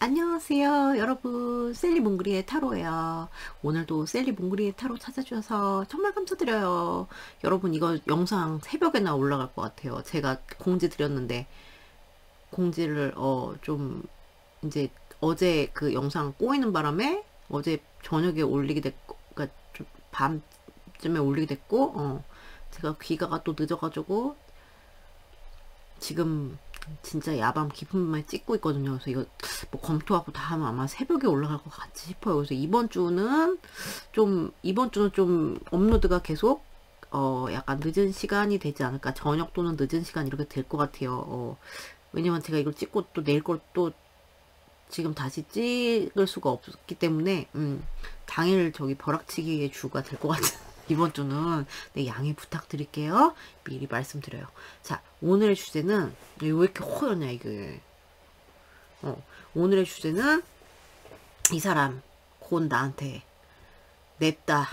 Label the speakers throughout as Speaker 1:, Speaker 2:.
Speaker 1: 안녕하세요 여러분, 셀리 몽그리의 타로예요. 오늘도 셀리 몽그리의 타로 찾아주셔서 정말 감사드려요. 여러분, 이거 영상 새벽에나 올라갈 것 같아요. 제가 공지 드렸는데 공지를 좀 이제 어제 그 영상 꼬이는 바람에 어제 저녁에 올리게 됐고, 그러니까 좀 밤쯤에 올리게 됐고, 제가 귀가가 또 늦어가지고 지금 진짜 야밤 깊은 밤에 찍고 있거든요. 그래서 이거 뭐 검토하고 다 하면 아마 새벽에 올라갈 것 같이 싶어요. 그래서 이번 주는 좀 업로드가 계속 약간 늦은 시간이 되지 않을까. 저녁 또는 늦은 시간 이렇게 될 것 같아요. 왜냐면 제가 이걸 찍고 또 내일 걸 또 지금 다시 찍을 수가 없기 때문에 당일 저기 벼락치기의 주가 될 것 같은 이번 주는. 네, 양해 부탁드릴게요. 미리 말씀드려요. 자, 오늘의 주제는 왜 이렇게 허였냐 이게. 오늘의 주제는 이 사람 곧 나한테 냅다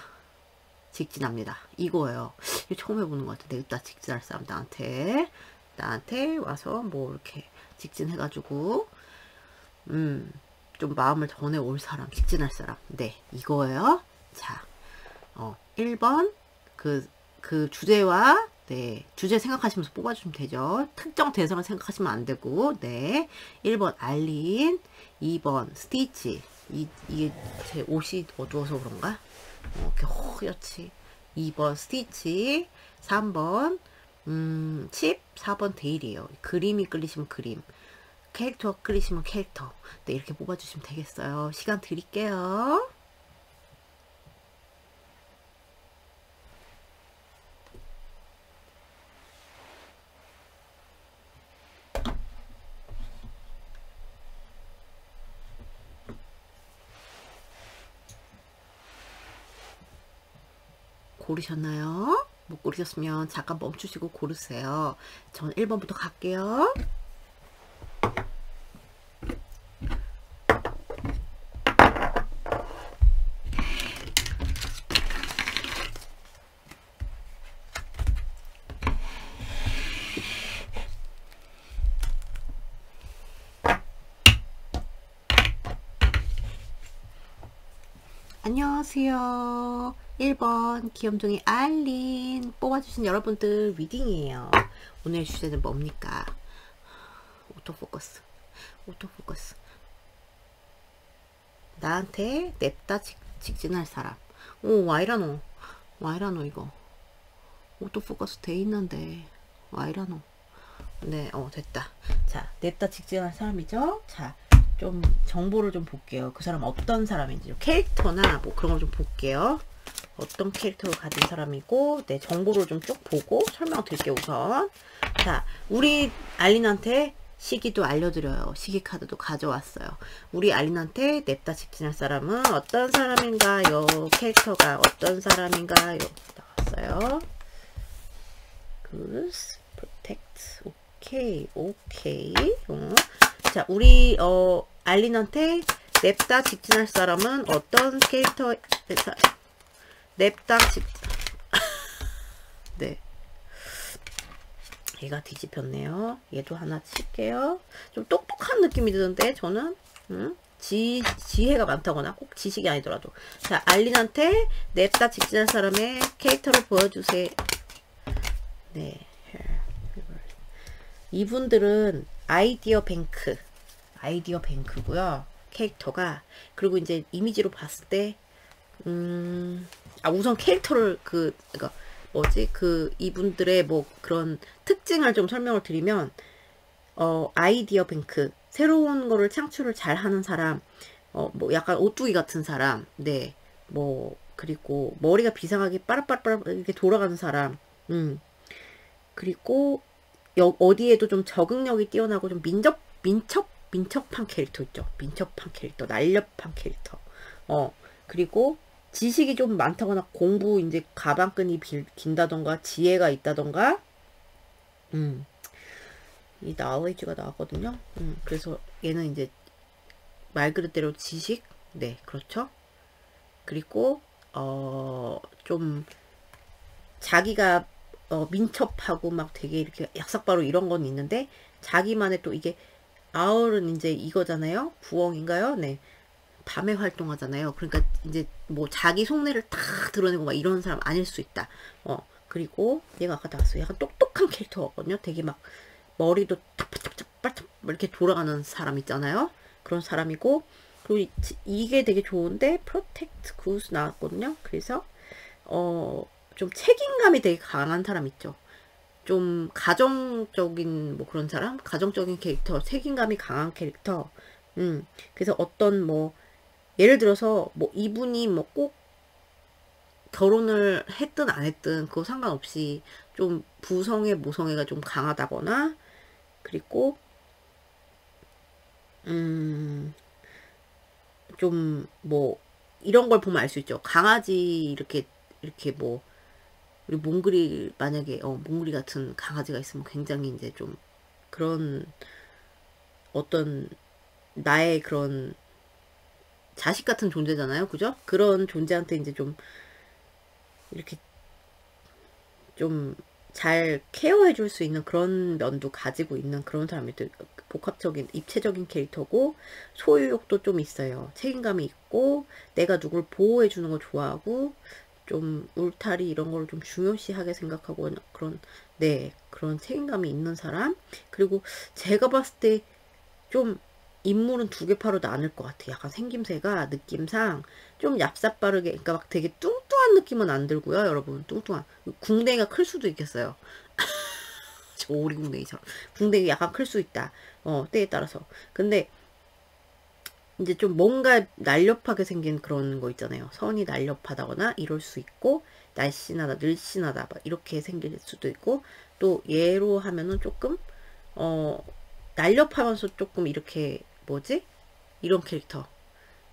Speaker 1: 직진합니다 이거예요. 이거 처음 해보는 것 같아. 냅다 직진할 사람, 나한테 와서 뭐 이렇게 직진해가지고 좀 마음을 전해올 사람, 직진할 사람. 네, 이거예요. 자, 1번 그 주제와, 네, 주제 생각하시면서 뽑아주시면 되죠. 특정 대상을 생각하시면 안 되고. 네, 1번 알린, 2번 스티치. 이게 제 옷이 어두워서 그런가? 이렇게 허옇지. 2번 스티치, 3번 칩, 4번 데일이에요. 그림이 끌리시면 그림, 캐릭터 끌리시면 캐릭터. 네, 이렇게 뽑아주시면 되겠어요. 시간 드릴게요. 고르셨나요? 못 고르셨으면 잠깐 멈추시고 고르세요. 전 1번부터 갈게요. 안녕하세요. 1번 귀염둥이 알린 뽑아주신 여러분들 리딩이에요. 오늘 주제는 뭡니까? 오토포커스. 나한테 냅다 직진할 사람. 오, 와이라노 이거 오토포커스 돼 있는데 와이라노. 네, 됐다. 자, 냅다 직진할 사람이죠. 자, 좀 정보를 좀 볼게요. 그 사람 어떤 사람인지, 캐릭터나 뭐 그런 걸 좀 볼게요. 어떤 캐릭터를 가진 사람이고, 네, 정보를 좀 쭉 보고 설명드릴게요. 우선, 자, 우리 알린한테 시기도 알려드려요. 시기 카드도 가져왔어요. 우리 알린한테 냅다 직진할 사람은 어떤 사람인가요? 캐릭터가 어떤 사람인가요? 나왔어요. Goose, protect. 오케이. 자, 우리 알린한테 냅다 직진할 사람은 어떤 캐릭터? 냅다 네, 얘가 뒤집혔네요. 얘도 하나 칠게요. 좀 똑똑한 느낌이 드는데 저는 지혜가 많다거나 꼭 지식이 아니더라도. 자, 알린한테 냅다 직진할 사람의 캐릭터를 보여주세요. 네, 이분들은 아이디어 뱅크고요. 캐릭터가. 그리고 이제 이미지로 봤을 때 우선 캐릭터를 그러니까 뭐지? 이분들의 뭐 그런 특징을 좀 설명을 드리면, 아이디어 뱅크, 새로운 거를 창출을 잘 하는 사람, 뭐 약간 오뚜기 같은 사람, 네, 뭐, 그리고 머리가 비상하게 빠라빠라 이렇게 돌아가는 사람, 그리고 어디에도 좀 적응력이 뛰어나고 좀 민첩한 캐릭터 있죠. 민첩한 캐릭터, 날렵한 캐릭터. 그리고 지식이 좀 많다거나 공부 이제 가방끈이 긴다던가 지혜가 있다던가, 이 knowledge가 나왔거든요. 그래서 얘는 이제 말 그대로 지식, 네, 그렇죠. 그리고 좀 자기가 민첩하고 막 되게 이렇게 약삭바로 이런 건 있는데, 자기만의 또 이게 아울은 이제 이거잖아요. 부엉인가요? 네. 밤에 활동하잖아요. 그러니까 이제 뭐 자기 속내를 다 드러내고 막 이런 사람 아닐 수 있다. 그리고 얘가 아까 나왔어요. 약간 똑똑한 캐릭터거든요. 되게 막 머리도 탁탁탁탁 이렇게 돌아가는 사람 있잖아요. 그런 사람이고, 그리고 이게 되게 좋은데 프로텍트 굿 나왔거든요. 그래서 좀 책임감이 되게 강한 사람 있죠. 좀 가정적인 뭐 그런 사람, 가정적인 캐릭터, 책임감이 강한 캐릭터. 그래서 어떤 뭐 예를 들어서 뭐 이분이 뭐 꼭 결혼을 했든 안 했든 그거 상관없이 좀 부성애 모성애가 좀 강하다거나, 그리고 좀 뭐 이런 걸 보면 알 수 있죠. 강아지 이렇게 뭐 우리 몽글이 만약에 몽글이 같은 강아지가 있으면 굉장히 이제 좀 그런 어떤 나의 그런 자식 같은 존재잖아요. 그죠? 그런 존재한테 이제 좀 이렇게 좀 잘 케어해 줄 수 있는 그런 면도 가지고 있는 그런 사람이들. 복합적인 입체적인 캐릭터고, 소유욕도 좀 있어요. 책임감이 있고, 내가 누굴 보호해 주는 거 좋아하고, 좀 울타리 이런 걸 좀 중요시하게 생각하고, 그런 네, 그런 책임감이 있는 사람. 그리고 제가 봤을 때 좀 인물은 두 개파로 나눌 것 같아요. 약간 생김새가 느낌상 좀 얍삽바르게, 그러니까 막 되게 뚱뚱한 느낌은 안 들고요. 여러분, 뚱뚱한 궁뎅이가 클 수도 있겠어요. 저 오리궁뎅이처럼 궁뎅이 약간 클 수 있다. 때에 따라서. 근데 이제 좀 뭔가 날렵하게 생긴 그런 거 있잖아요. 선이 날렵하다거나 이럴 수 있고, 날씬하다, 늘씬하다 막 이렇게 생길 수도 있고, 또 얘로 하면은 조금 어 날렵하면서 조금 이렇게 뭐지? 이런 캐릭터,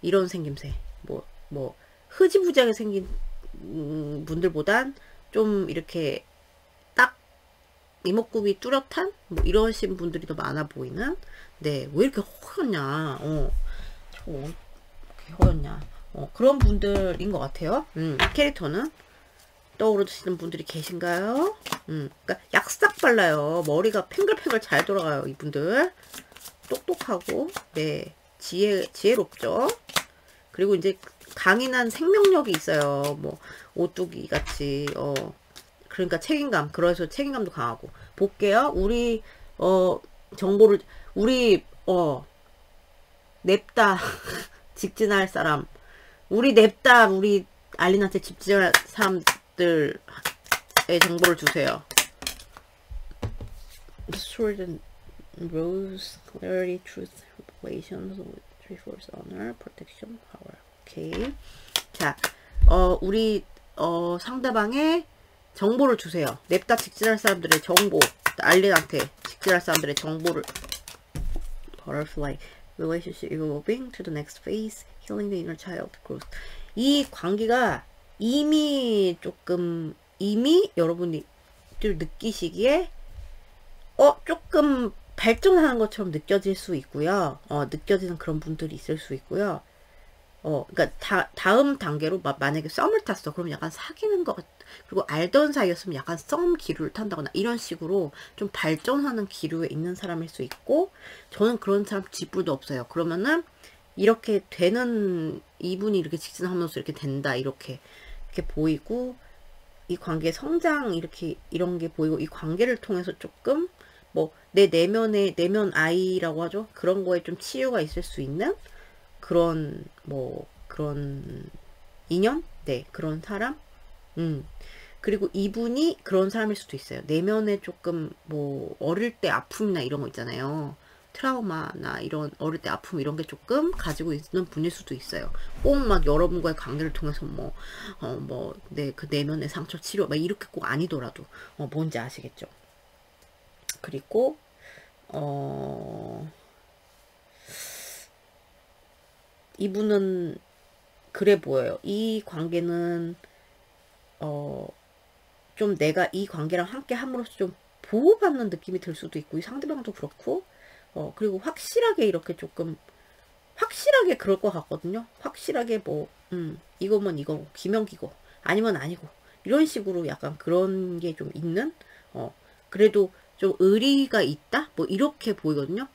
Speaker 1: 이런 생김새, 뭐 흐지부지하게 생긴 분들보단 좀 이렇게 딱 이목구비 뚜렷한 뭐 이러신 분들이 더 많아 보이는. 네, 왜 이렇게 허였냐? 저 이렇게 허였냐? 그런 분들인 것 같아요. 캐릭터는 떠오르시는 분들이 계신가요? 그러니까 약삭 발라요. 머리가 팽글팽글 잘 돌아가요. 이분들 똑똑하고, 네, 지혜롭죠. 그리고 이제 강인한 생명력이 있어요. 뭐 오뚜기 같이. 그러니까 책임감. 그래서 책임감도 강하고. 볼게요. 우리 정보를 우리 냅다 직진할 사람. 우리 알린한테 직진할 사람들의 정보를 주세요. Sword and Rose, Clarity, Truth, Revelations, Three-Force, Honor, Protection, Power. 오케이. 자, 우리 상대방의 정보를 주세요. 냅다 직진할 사람들의 정보, 알린한테 직진할 사람들의 정보를. Butterfly, relationship evolving to the next phase, healing the inner child growth. 이 관계가 이미 여러분이 느끼시기에 조금 발전하는 것처럼 느껴질 수 있고요. 느껴지는 그런 분들이 있을 수 있고요. 그러니까 다음 단계로 만약에 썸을 탔어. 그럼 약간 사귀는 것, 그리고 알던 사이였으면 약간 썸 기류를 탄다거나 이런 식으로 좀 발전하는 기류에 있는 사람일 수 있고, 저는 그런 사람 쥐뿔도 없어요. 그러면은 이렇게 되는, 이분이 이렇게 직진하면서 이렇게 된다, 이렇게 보이고, 이 관계의 성장 이런 게 보이고, 이 관계를 통해서 조금 뭐 내 내면 아이라고 하죠. 그런 거에 좀 치유가 있을 수 있는 그런 그런 인연? 네, 그런 사람? 그리고 이분이 그런 사람일 수도 있어요. 내면에 조금 뭐 어릴 때 아픔이나 이런 거 있잖아요. 트라우마나 이런 어릴 때 아픔 이런 게 조금 가지고 있는 분일 수도 있어요. 꼭 막 여러분과의 관계를 통해서 그 내면의 상처 치료 막 이렇게 꼭 아니더라도 뭔지 아시겠죠? 그리고 이분은 그래 보여요. 이 관계는 좀 내가 이 관계랑 함께 함으로써 좀 보호받는 느낌이 들 수도 있고, 이 상대방도 그렇고, 그리고 확실하게 이렇게 조금 확실하게 그럴 것 같거든요. 확실하게 이거면 이거고 기면 기고 아니면 아니고 이런 식으로 약간 그런 게 좀 있는, 그래도 좀 의리가 있다? 뭐 이렇게 보이거든요.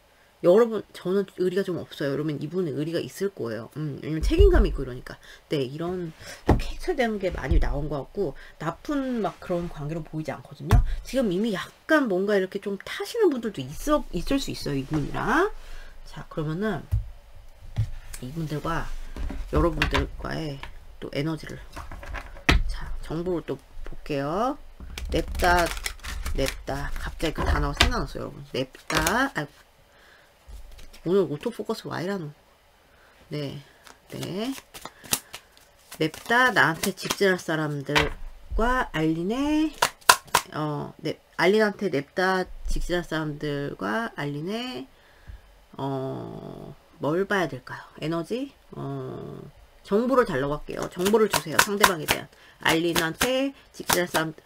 Speaker 1: 여러분, 저는 의리가 좀 없어요. 여러분, 이분은 의리가 있을 거예요. 왜냐면 책임감이 있고 이러니까. 네, 이런 캔슬되는 게 많이 나온 것 같고, 나쁜 막 그런 관계로 보이지 않거든요. 지금 이미 약간 뭔가 이렇게 좀 타시는 분들도 있을 수 있어요, 이분이랑. 자, 그러면은, 이분들과 여러분들과의 또 에너지를, 자, 정보를 또 볼게요. 냅다, 갑자기 그 단어가 생각났어요, 여러분. 냅다, 오늘 오토포커스 와이라노. 네. 냅다 나한테 직진할 사람들과 알린의, 알린한테 냅다 직진할 사람들과 알린의, 뭘 봐야 될까요? 에너지? 정보를 달라고 할게요. 정보를 주세요. 상대방에 대한. 알린한테 직진할 사람들.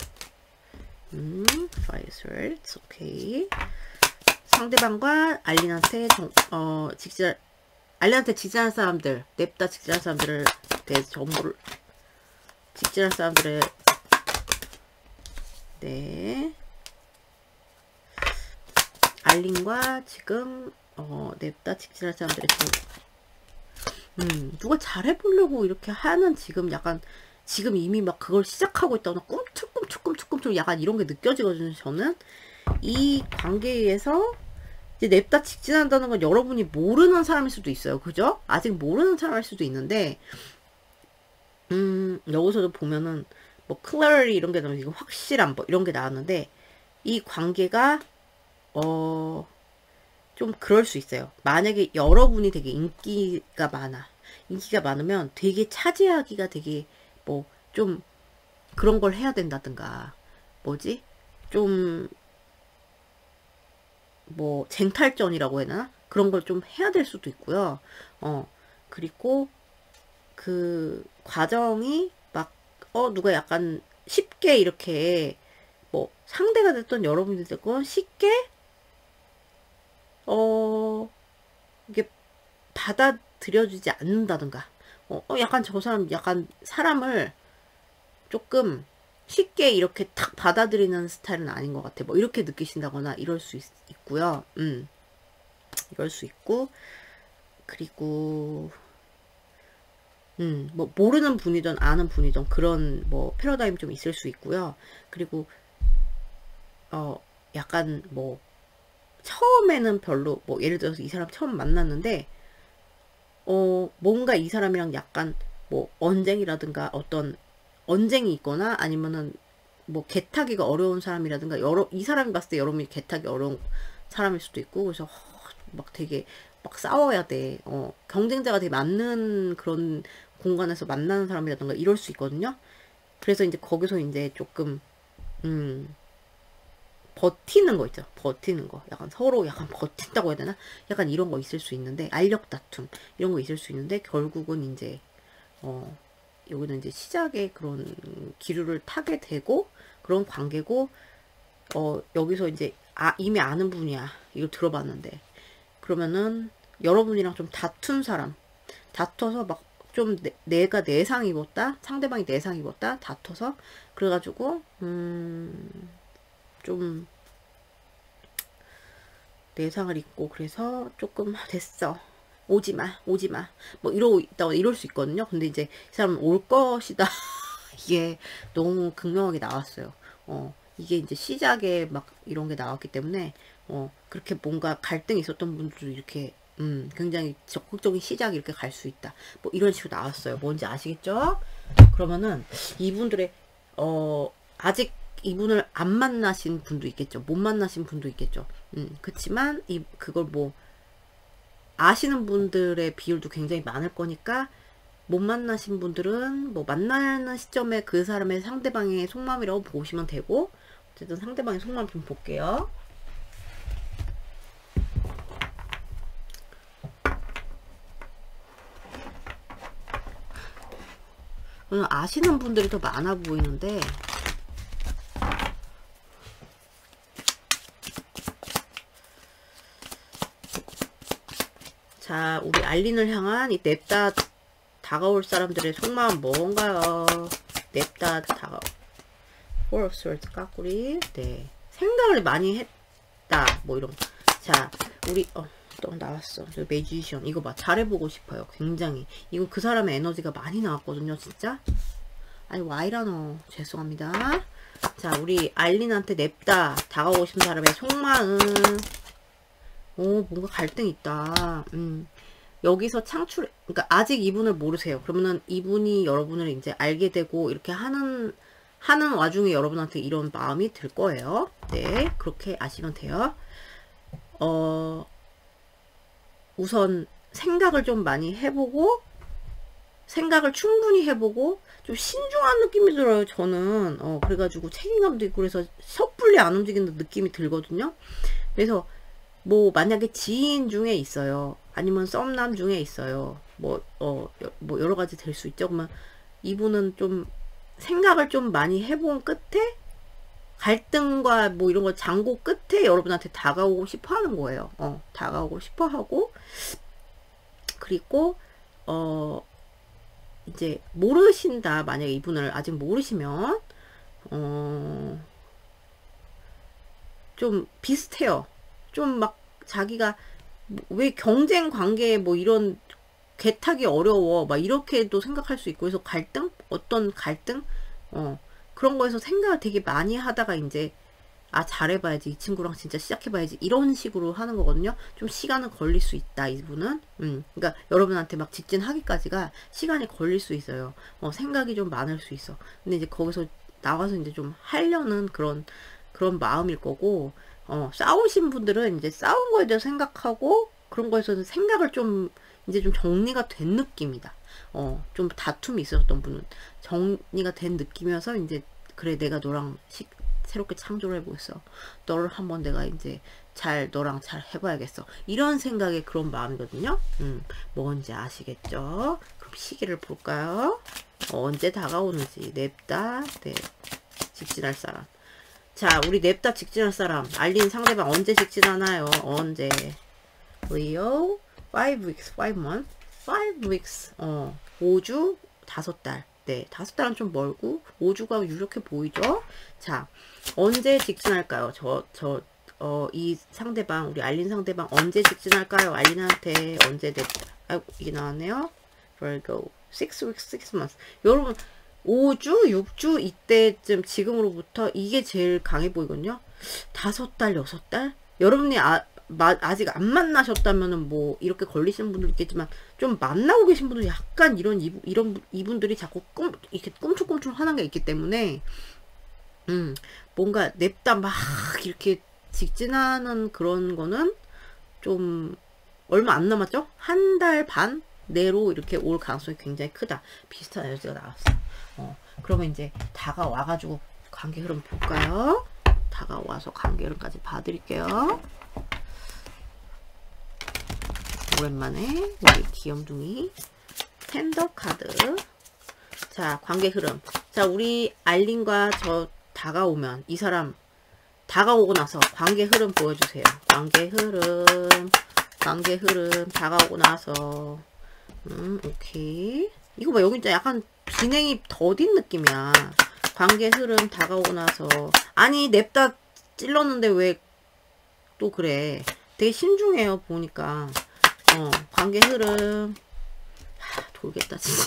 Speaker 1: Fireworks. 오케이. 상대방과 알린한테 알린한테 직진할 사람들, 냅다 직진할 사람들을 대해서 정보를, 직진할 사람들의, 네. 알린과 지금, 냅다 직진할 사람들의 정보. 누가 잘해보려고 이렇게 하는 지금 약간, 지금 이미 막 그걸 시작하고 있다거나 꿈틀꿈틀 약간 이런 게 느껴지거든요, 저는. 이 관계에서 이제 냅다 직진한다는 건 여러분이 모르는 사람일 수도 있어요. 그죠? 아직 모르는 사람일 수도 있는데, 여기서도 보면은, 뭐, 클래리 이런 게 나오면 이거 확실한 뭐, 이런 게 나왔는데, 이 관계가, 좀 그럴 수 있어요. 만약에 여러분이 되게 인기가 많으면 되게 차지하기가 되게, 뭐, 좀, 그런 걸 해야 된다든가, 뭐지? 좀, 뭐 쟁탈전이라고 해야 되나? 그런 걸 좀 해야 될 수도 있고요. 그리고 그 과정이 막 누가 약간 쉽게 이렇게 뭐 상대가 됐던 여러분이 됐건 쉽게 이게 받아들여지지 않는다든가 약간 저 사람 약간 사람을 조금 쉽게 이렇게 탁 받아들이는 스타일은 아닌 것 같아. 뭐 이렇게 느끼신다거나 이럴 수 있고요. 이럴 수 있고 그리고 뭐 모르는 분이든 아는 분이든 그런 뭐 패러다임 좀 있을 수 있고요. 그리고 약간 뭐 처음에는 별로 뭐 예를 들어서 이 사람 처음 만났는데 뭔가 이 사람이랑 약간 뭐 언쟁이라든가 어떤 언쟁이 있거나 아니면은 뭐 개타기가 어려운 사람이라든가 이 사람이 봤을 때 여러분이 개타기 어려운 사람일 수도 있고 그래서 막 되게 막 싸워야 돼. 경쟁자가 되게 많은 그런 공간에서 만나는 사람이라든가 이럴 수 있거든요. 그래서 이제 거기서 이제 조금 버티는 거 있죠. 버티는 거. 약간 서로 약간 버틴다고 해야 되나? 약간 이런 거 있을 수 있는데 알력 다툼 이런 거 있을 수 있는데 결국은 이제 여기는 이제 시작에 그런 기류를 타게 되고 그런 관계고 여기서 이제 이미 아는 분이야. 이거 들어봤는데 그러면은 여러분이랑 좀 다툰 사람 다퉈서 막 좀 내가 내상 입었다 상대방이 내상 입었다 다퉈서 그래가지고 좀 내상을 입고 그래서 조금 됐어 오지마 뭐 이러고 있다가 이럴 수 있거든요. 근데 이제 이 사람은 올 것이다. 이게 너무 극명하게 나왔어요. 이게 이제 시작에 막 이런 게 나왔기 때문에 그렇게 뭔가 갈등이 있었던 분들도 이렇게 굉장히 적극적인 시작이 이렇게 갈 수 있다. 뭐 이런 식으로 나왔어요. 뭔지 아시겠죠? 그러면은 이분들의 아직 이분을 안 만나신 분도 있겠죠. 못 만나신 분도 있겠죠. 그치만 그걸 뭐 아시는 분들의 비율도 굉장히 많을 거니까 못 만나신 분들은 뭐 만나는 시점에 그 사람의 상대방의 속마음이라고 보시면 되고 어쨌든 상대방의 속마음 좀 볼게요. 아시는 분들이 더 많아 보이는데 자 우리 알린을 향한 이 냅다 다가올 사람들의 속마음 뭔가요? 냅다 다가올 Four of Swords 까꾸리 네 생각을 많이 했다 뭐 이런 자 우리 또 나왔어. 저 매지션. 이거 봐. 잘해보고 싶어요. 굉장히. 이거 그 사람의 에너지가 많이 나왔거든요. 진짜. 아니, 와이라노. 죄송합니다. 자, 우리 알린한테 냅다. 다가오고 싶은 사람의 속마음. 오, 뭔가 갈등 있다. 여기서 그러니까 아직 이분을 모르세요. 그러면은 이분이 여러분을 이제 알게 되고 이렇게 하는 와중에 여러분한테 이런 마음이 들 거예요. 네, 그렇게 아시면 돼요. 우선 생각을 좀 많이 해보고, 생각을 충분히 해보고, 좀 신중한 느낌이 들어요, 저는. 그래가지고 책임감도 있고, 그래서 섣불리 안 움직이는 느낌이 들거든요. 그래서, 뭐, 만약에 지인 중에 있어요. 아니면 썸남 중에 있어요. 뭐 여러 가지 될 수 있죠. 그러면 이분은 좀 생각을 좀 많이 해본 끝에, 갈등과 뭐 이런 거 장고 끝에 여러분한테 다가오고 싶어 하는 거예요. 다가오고 싶어 하고, 그리고, 이제 모르신다. 만약에 이분을 아직 모르시면, 좀 비슷해요. 좀 막 자기가 왜 경쟁 관계에 뭐 이런 개타기 어려워 막 이렇게도 생각할 수 있고, 그래서 갈등? 어떤 갈등? 그런 거에서 생각을 되게 많이 하다가 이제 잘해봐야지, 이 친구랑 진짜 시작해봐야지, 이런 식으로 하는 거거든요. 좀 시간은 걸릴 수 있다, 이분은. 그러니까 여러분한테 막 직진하기까지가 시간이 걸릴 수 있어요. 생각이 좀 많을 수 있어. 근데 이제 거기서 나와서 이제 좀 하려는 그런 마음일 거고, 싸우신 분들은 이제 싸운 거에 대해서 생각하고, 그런 거에서는 생각을 좀 이제 좀 정리가 된 느낌이다. 좀 다툼이 있었던 분은 정리가 된 느낌이어서, 이제 그래, 내가 너랑 새롭게 창조를 해보겠어. 너를 한번 내가 이제 너랑 잘 해봐야겠어. 이런 생각의 그런 마음이거든요. 뭔지 아시겠죠? 그럼 시기를 볼까요? 언제 다가오는지. 냅다, 네, 직진할 사람. 자, 우리 냅다 직진할 사람. 알린 상대방 언제 직진하나요? 언제? Leo, 5 weeks, 5 months, 5 weeks. 5주, 5달. 네, 5달은 좀 멀고 5주가 유력해 보이죠? 자, 언제 직진할까요? 이 상대방, 우리 알린 상대방 언제 직진할까요? 알린한테 언제 아이고, 이게 나왔네요. Virgo, 6 weeks, 6 months. 여러분, 5주, 6주 이때쯤, 지금으로부터 이게 제일 강해 보이거든요. 5달, 6달? 여러분이 아직 안 만나셨다면은 뭐 이렇게 걸리시는 분도 있겠지만, 좀 만나고 계신 분들 약간 이분들이 자꾸 이렇게 꼼충꼼충 하는 게 있기 때문에, 뭔가 냅다 막 이렇게 직진하는 그런 거는 좀 얼마 안 남았죠? 한 달 반 내로 이렇게 올 가능성이 굉장히 크다. 비슷한 에너지가 나왔어. 그러면 이제 다가와가지고 관계 흐름 볼까요? 다가와서 관계 흐름까지 봐드릴게요. 오랜만에 우리 귀염둥이 텐더 카드. 자, 관계 흐름. 자, 우리 알린과 저 다가오면, 이 사람 다가오고 나서 관계 흐름 보여주세요. 관계 흐름 다가오고 나서. 오케이. 이거 봐, 여기 진짜 약간 진행이 더딘 느낌이야. 관계 흐름 다가오고 나서. 아니, 냅다 찔렀는데 왜 또 그래. 되게 신중해요, 보니까. 관계 흐름. 돌겠다, 진짜.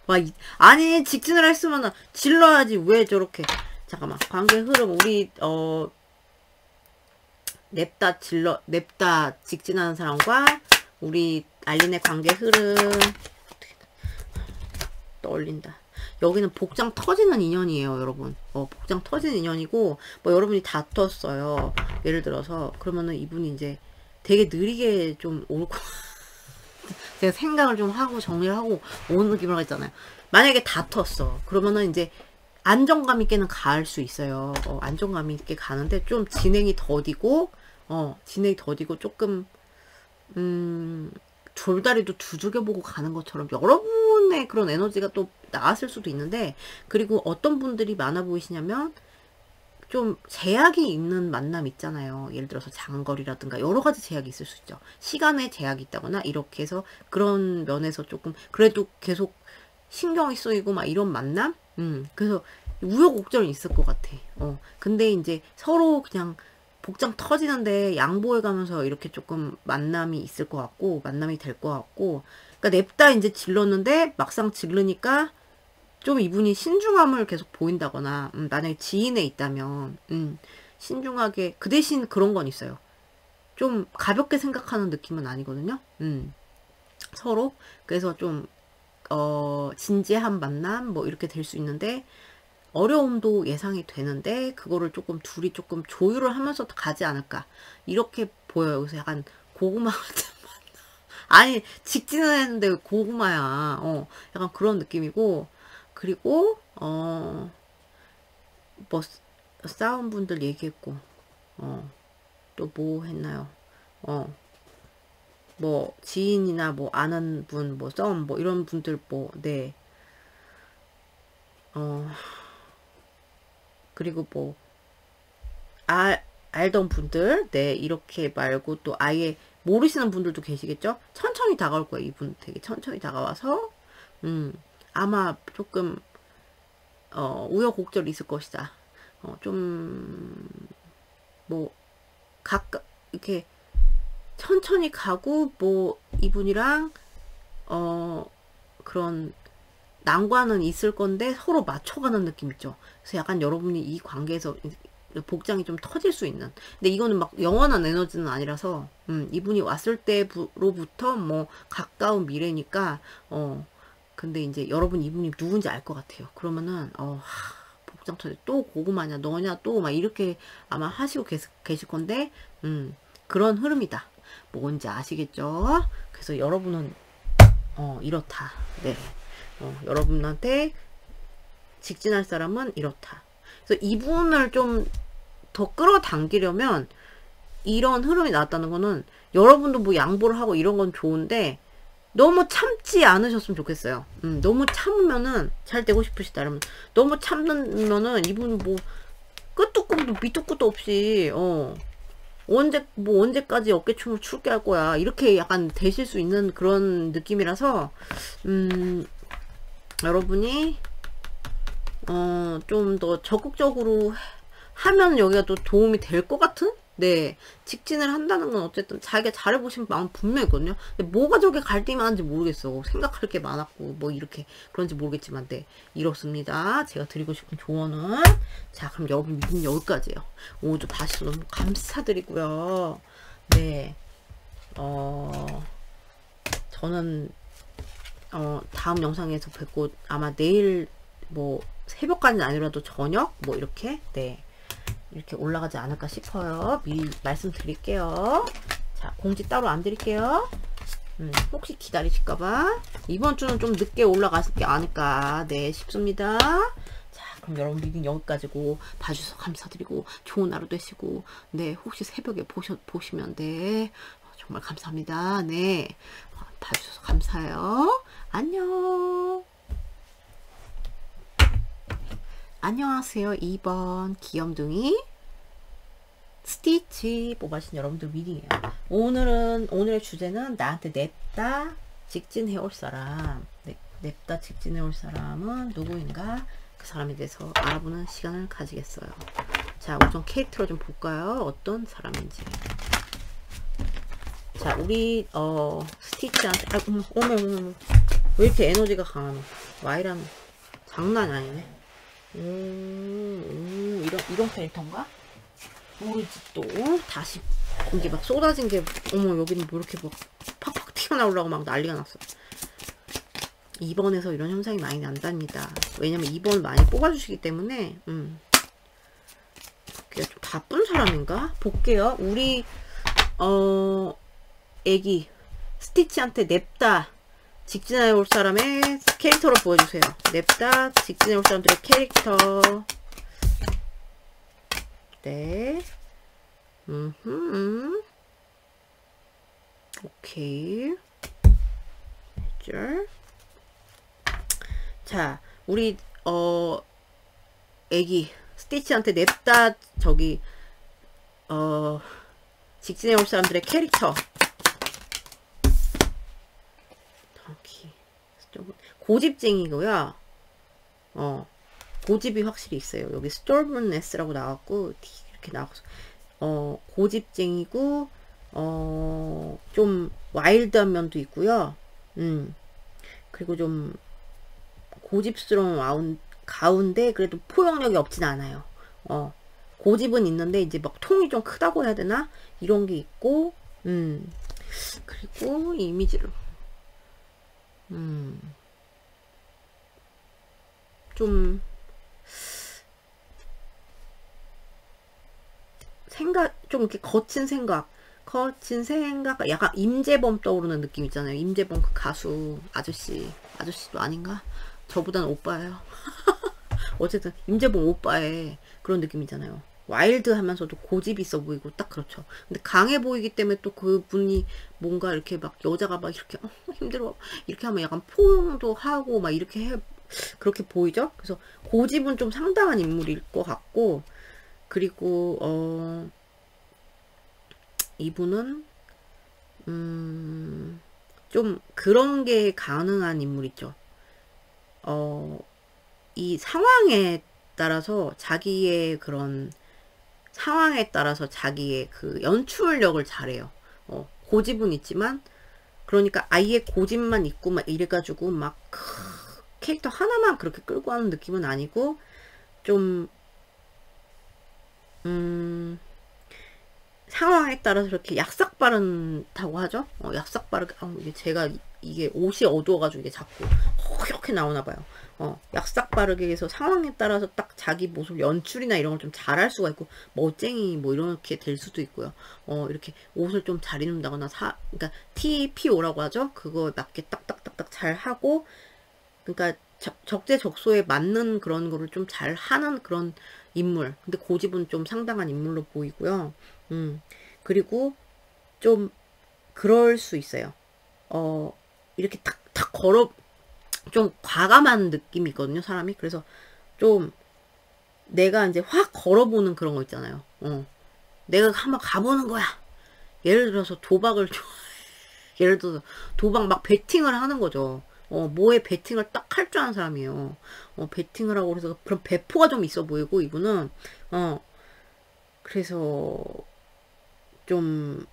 Speaker 1: 와, 아니, 직진을 했으면 질러야지. 왜 저렇게. 잠깐만. 관계 흐름, 우리, 냅다 직진하는 사람과 우리 알린의 관계 흐름. 떨린다. 여기는 복장 터지는 인연이에요, 여러분. 복장 터지는 인연이고, 뭐 여러분이 다퉜어요. 예를 들어서. 그러면은 이분이 이제 되게 느리게 좀 올 제가 생각을 좀 하고 정리를 하고 오는 느낌으로 했잖아요. 만약에 다퉜어. 그러면은 이제 안정감 있게는 갈 수 있어요. 안정감 있게 가는데 좀 진행이 더디고 조금 돌다리도 두들겨보고 가는 것처럼 여러분의 그런 에너지가 또 나왔을 수도 있는데, 그리고 어떤 분들이 많아 보이시냐면 좀 제약이 있는 만남 있잖아요. 예를 들어서 장거리라든가 여러 가지 제약이 있을 수 있죠. 시간에 제약이 있다거나 이렇게 해서 그런 면에서 조금 그래도 계속 신경이 쓰이고 막 이런 만남? 그래서 우여곡절은 있을 것 같아. 근데 이제 서로 그냥 복장 터지는데 양보해가면서 이렇게 조금 만남이 있을 것 같고, 만남이 될 것 같고, 그러니까 냅다 이제 질렀는데 막상 질르니까 좀 이분이 신중함을 계속 보인다거나, 만약에 지인에 있다면, 신중하게, 그 대신 그런 건 있어요. 좀 가볍게 생각하는 느낌은 아니거든요. 서로. 그래서 좀, 진지한 만남, 뭐 이렇게 될 수 있는데, 어려움도 예상이 되는데 그거를 조금 둘이 조금 조율을 하면서 가지 않을까 이렇게 보여요. 그래서 약간 고구마 같은 아니 직진을 했는데 왜 고구마야. 약간 그런 느낌이고 그리고 뭐 싸운 분들 얘기했고 또 뭐 했나요? 뭐 지인이나 뭐 아는 분 뭐 썸 뭐 이런 분들 뭐 네. 그리고 뭐 알던 분들, 네, 이렇게 말고 또 아예 모르시는 분들도 계시겠죠? 천천히 다가올 거예요. 이분 되게 천천히 다가와서, 아마 조금, 우여곡절이 있을 것이다. 좀, 뭐, 이렇게 천천히 가고, 뭐, 이분이랑, 그런, 난관은 있을 건데 서로 맞춰가는 느낌 있죠. 그래서 약간 여러분이 이 관계에서 복장이 좀 터질 수 있는. 근데 이거는 막 영원한 에너지는 아니라서, 이분이 왔을 때로부터 뭐 가까운 미래니까, 근데 이제 여러분 이분이 누군지 알 것 같아요. 그러면은, 복장 터져. 또 고구마냐, 너냐, 또 막 이렇게 아마 하시고 계실 건데, 그런 흐름이다. 뭔지 아시겠죠? 그래서 여러분은, 이렇다. 네. 여러분한테 직진할 사람은 이렇다. 그래서 이분을 좀 더 끌어당기려면 이런 흐름이 나왔다는 거는 여러분도 뭐 양보를 하고 이런 건 좋은데 너무 참지 않으셨으면 좋겠어요. 너무 참으면은 잘 되고 싶으시다 그러면 너무 참으면은 이분 뭐 끝도 끝도 밑도 끝도 없이 언제까지 어깨춤을 출게 할 거야 이렇게 약간 되실 수 있는 그런 느낌이라서 여러분이 좀 더 적극적으로 하면 여기가 또 도움이 될 것 같은? 네. 직진을 한다는 건 어쨌든 자기가 잘해보신 마음 분명히 있거든요. 근데 뭐가 저게 갈등이 많은지 모르겠어. 생각할 게 많았고, 뭐 이렇게 그런지 모르겠지만, 네. 이렇습니다. 제가 드리고 싶은 조언은. 자, 그럼 여러분 믿음 여기까지예요. 오늘 봐주셔서 너무 감사드리고요. 네. 저는, 다음 영상에서 뵙고, 아마 내일, 뭐, 새벽까지는 아니라도 저녁? 뭐, 이렇게, 네. 이렇게 올라가지 않을까 싶어요. 미리 말씀드릴게요. 자, 공지 따로 안 드릴게요. 혹시 기다리실까봐. 이번 주는 좀 늦게 올라가실 게 아닐까, 네, 싶습니다. 자, 그럼 여러분 리딩 여기까지고, 봐주셔서 감사드리고, 좋은 하루 되시고, 네, 혹시 새벽에 보시면, 네, 정말 감사합니다. 네, 봐주셔서 감사해요. 안녕. 안녕하세요. 2번 귀염둥이 스티치 뽑아주신 여러분들 미리예요. 오늘의 주제는 나한테 냅다 직진해올 사람. 냅다 직진해올 사람은 누구인가? 그 사람에 대해서 알아보는 시간을 가지겠어요. 자, 우선 캐릭터를 좀 볼까요? 어떤 사람인지. 자, 우리 스티치한테 어머 왜 이렇게 에너지가 강하노? 와이라노 장난이 아니네. 이런 캐릭터인가? 모르지 또. 다시 이게 막 쏟아진 게 어머 여기는 뭐 이렇게 막 팍팍 튀어나오려고 막 난리가 났어. 2번에서 이런 현상이 많이 난답니다. 왜냐면 2번을 많이 뽑아주시기 때문에 볼게요. 좀 바쁜 사람인가? 볼게요. 우리 애기 스티치한테 냅다 직진해 올 사람의 캐릭터를 보여주세요. 냅다 직진해 올 사람들의 캐릭터. 네. 오케이. 자, 우리 애기 스티치한테 냅다 저기 직진해 올 사람들의 캐릭터. 고집쟁이고요. 고집이 확실히 있어요. 여기 stubbornness라고 나왔고 이렇게 나와서 고집쟁이고, 좀 와일드한 면도 있고요. 그리고 좀 고집스러운 가운데 그래도 포용력이 없진 않아요. 고집은 있는데 이제 막 통이 좀 크다고 해야 되나? 이런 게 있고, 그리고 이미지를, 좀, 좀 이렇게 거친 생각, 약간 임재범 떠오르는 느낌 있잖아요. 임재범 그 가수, 아저씨도 아닌가? 저보다는 오빠예요. 어쨌든, 임재범 오빠의 그런 느낌이잖아요. 와일드 하면서도 고집이 있어 보이고, 딱 그렇죠. 근데 강해 보이기 때문에 또 그분이 뭔가 이렇게 막 여자가 막 이렇게, 힘들어. 이렇게 하면 약간 포용도 하고, 막 이렇게 그렇게 보이죠? 그래서 고집은 좀 상당한 인물일 것 같고, 그리고, 이분은 좀 그런 게 가능한 인물 있죠. 이 상황에 따라서 자기의 그 연출력을 잘해요. 고집은 있지만 그러니까 아예 고집만 있고 막 이래가지고 막 캐릭터 하나만 그렇게 끌고 가는 느낌은 아니고 좀 상황에 따라서 이렇게 약삭 빠른다고 하죠. 약삭 빠르게, 이게 제가, 이게 옷이 어두워가지고 이게 자꾸 이렇게 나오나 봐요. 약삭 빠르게 해서 상황에 따라서 딱 자기 모습 연출이나 이런 걸 좀 잘할 수가 있고, 멋쟁이 뭐 이렇게 될 수도 있고요. 이렇게 옷을 좀 잘 입는다거나, 그러니까 TPO라고 하죠. 그거 맞게 딱딱딱딱 잘 하고, 그러니까 적재적소에 맞는 그런 거를 좀 잘 하는 그런 인물. 근데 고집은 좀 상당한 인물로 보이고요. 그리고 좀 그럴 수 있어요. 이렇게 탁탁 좀 과감한 느낌이 있거든요, 사람이. 그래서 좀 내가 이제 확 걸어보는 그런 거 있잖아요. 내가 한번 가보는 거야. 예를 들어서 예를 들어서 도박 막 베팅을 하는 거죠. 뭐에 베팅을 딱 할 줄 아는 사람이에요. 베팅을 하고 그래서 그런 배포가 좀 있어 보이고 이분은 그래서 좀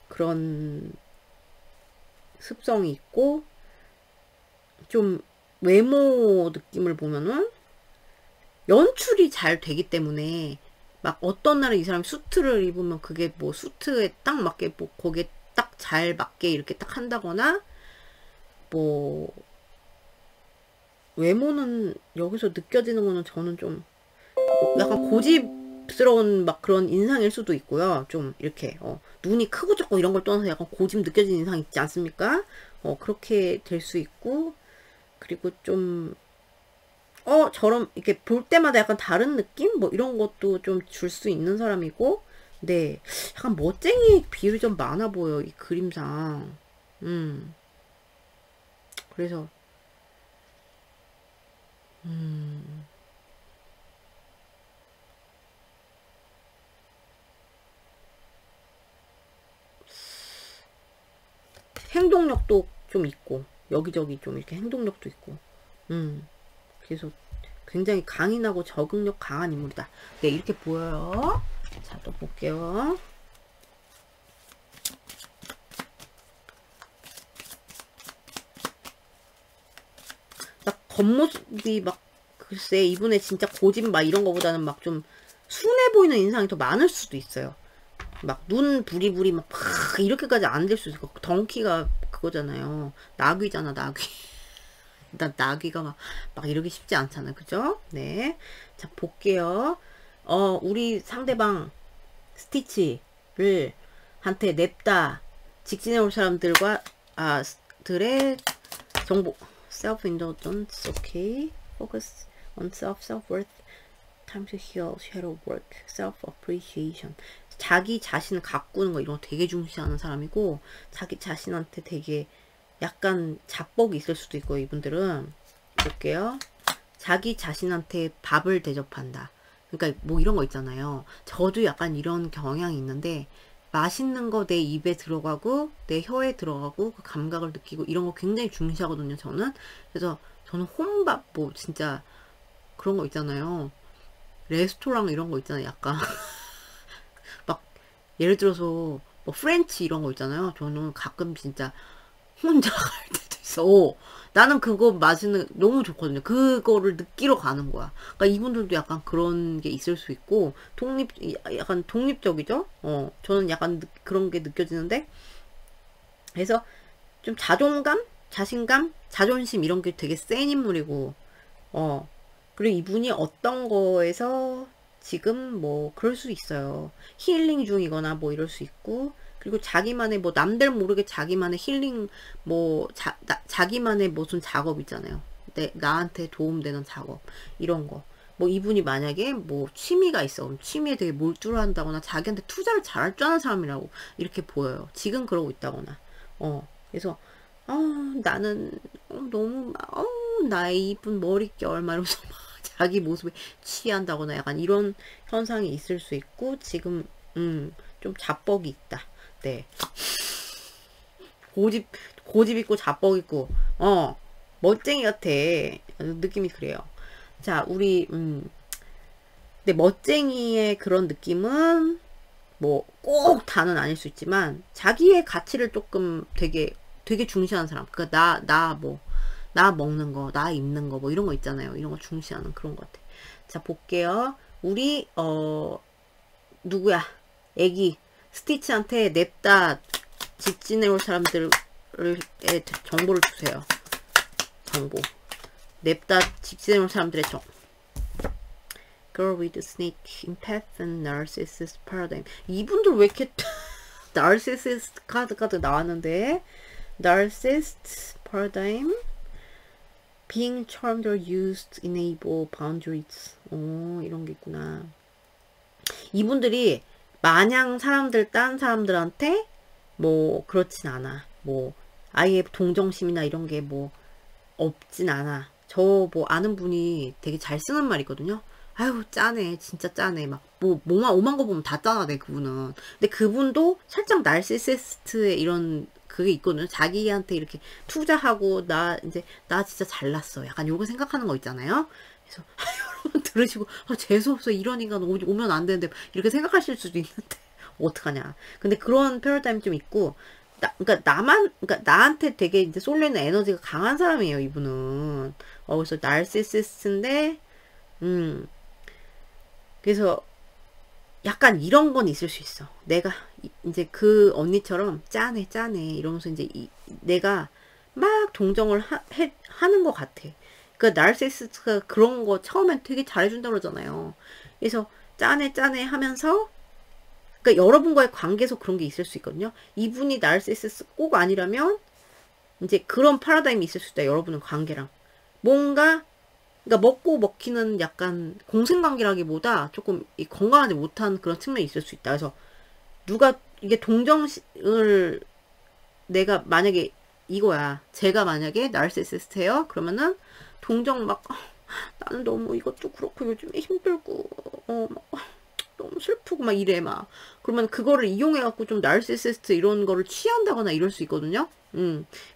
Speaker 1: 그런 습성이 있고 좀 외모 느낌을 보면은 연출이 잘 되기 때문에 막 어떤 날은 이 사람이 수트를 입으면 그게 뭐 수트에 딱 맞게 뭐 거기에 딱 잘 맞게 이렇게 딱 한다거나 뭐 외모는 여기서 느껴지는 거는 저는 좀 약간 고집스러운 막 그런 인상일 수도 있고요. 좀 이렇게 눈이 크고 작고 이런 걸 떠나서 약간 고집 느껴지는 인상 있지 않습니까? 그렇게 될 수 있고 그리고 좀 저런 이렇게 볼 때마다 약간 다른 느낌? 뭐 이런 것도 좀 줄 수 있는 사람이고 네 약간 멋쟁이 비율이 좀 많아 보여 이 그림상. 그래서 행동력도 좀 있고 여기저기 좀 이렇게 행동력도 있고 그래서 굉장히 강인하고 적응력 강한 인물이다. 네 이렇게 보여요. 자 또 볼게요. 막 겉모습이 막 글쎄 이분의 진짜 고집 막 이런 거보다는 막 좀 순해 보이는 인상이 더 많을 수도 있어요. 막 눈 부리부리 막 이렇게까지 안 될 수 있어. 덩키가 그거잖아요. 나귀잖아 나귀. 일단 나귀가 막 이러기 쉽지 않잖아요. 그죠? 네. 자 볼게요. 우리 상대방 스티치를 한테 냅다 직진해 올 사람들과 들의 정보 self-indulgence, okay, focus on self-worth, time to heal, shadow work, self-appreciation. 자기 자신을 가꾸는 거 이런 거 되게 중시하는 사람이고 자기 자신한테 되게 약간 자뻑이 있을 수도 있고요. 이분들은 볼게요. 자기 자신한테 밥을 대접한다. 그러니까 뭐 이런 거 있잖아요. 저도 약간 이런 경향이 있는데 맛있는 거 내 입에 들어가고 내 혀에 들어가고 그 감각을 느끼고 이런 거 굉장히 중시하거든요. 저는. 그래서 저는 혼밥 뭐 진짜 그런 거 있잖아요. 레스토랑 이런 거 있잖아요. 약간 막 예를 들어서 뭐 프렌치 이런 거 있잖아요. 저는 가끔 진짜 혼자 갈 때도 있어. 나는 그거 마시는 너무 좋거든요. 그거를 느끼러 가는 거야. 그러니까 이분들도 약간 그런 게 있을 수 있고 약간 독립적이죠. 저는 약간 그런 게 느껴지는데, 그래서 좀 자존감, 자신감, 자존심 이런 게 되게 센 인물이고, 그리고 이분이 어떤 거에서 지금 뭐 그럴 수 있어요. 힐링 중이거나 뭐 이럴 수 있고, 그리고 자기만의 뭐 남들 모르게 자기만의 힐링 뭐 자기만의 무슨 작업 있잖아요. 나한테 도움되는 작업 이런 거. 뭐 이분이 만약에 뭐 취미가 있어. 그럼 취미에 되게 몰두를 한다거나 자기한테 투자를 잘할 줄 아는 사람이라고 이렇게 보여요. 지금 그러고 있다거나. 그래서 나는 너무 나의 이쁜 머릿결 막 이러면서 막 자기 모습에 취한다거나 약간 이런 현상이 있을 수 있고, 지금 좀 자뻑이 있다. 네. 고집 있고 자뻑 있고 멋쟁이 같아. 느낌이 그래요. 자, 우리 근데 멋쟁이의 그런 느낌은 뭐 꼭 다는 아닐 수 있지만 자기의 가치를 조금 되게 중시하는 사람. 그러니까 나 먹는 거, 나 입는 거 뭐 이런 거 있잖아요. 이런 거 중시하는 그런 것 같아. 자, 볼게요. 우리 누구야? 애기 스티치한테 냅다 직진해올 사람들의 정보를 주세요. 정보. 냅다 직진해올 사람들의 Girl with snake, empath and narcissist paradigm. 이분들 왜 이렇게 narcissist 카드 나왔는데, narcissist paradigm, being charmed or used, enable boundaries. 이런 게 있구나. 이분들이 마냥 딴 사람들한테 뭐 그렇진 않아. 뭐 아예 동정심이나 이런 게 뭐 없진 않아. 저 뭐 아는 분이 되게 잘 쓰는 말이 있거든요. 아유 짜네, 진짜 짜네. 막 뭐 오만 거 보면 다 짜네 그분은. 근데 그분도 살짝 날시시스트의 이런 그게 있거든요. 자기한테 이렇게 투자하고 나 진짜 잘났어. 약간 요거 생각하는 거 있잖아요. 그래서 여러분 들으시고 재수없어, 이런 인간 오면 안 되는데 이렇게 생각하실 수도 있는데 어떡하냐. 근데 그런 패러다임이 좀 있고, 그러니까 나한테 되게 이제 쏠리는 에너지가 강한 사람이에요, 이분은. 그래서 날시시스트인데, 그래서 약간 이런 건 있을 수 있어. 내가 이제 그 언니처럼 짜네 이러면서 이제 내가 막 동정을 하는 것 같아. 그 나르시시스트가 그런 거 처음엔 되게 잘해준다고 그러잖아요. 그래서 짜네 하면서, 그러니까 여러분과의 관계에서 그런 게 있을 수 있거든요. 이분이 나르시시스트 꼭 아니라면 이제 그런 파라다임이 있을 수 있다. 여러분은 관계랑 뭔가, 그러니까 먹고 먹히는 약간 공생관계라기보다 조금 건강하지 못한 그런 측면이 있을 수 있다. 그래서 누가 이게 동정을, 내가 만약에 이거야. 제가 만약에 나르시시스트예요. 그러면은 동정 막 나는 너무 이것도 그렇고 요즘에 힘들고 막 너무 슬프고 막 이래 막. 그러면 그거를 이용해 갖고 좀 나르시시스트 이런 거를 취한다거나 이럴 수 있거든요.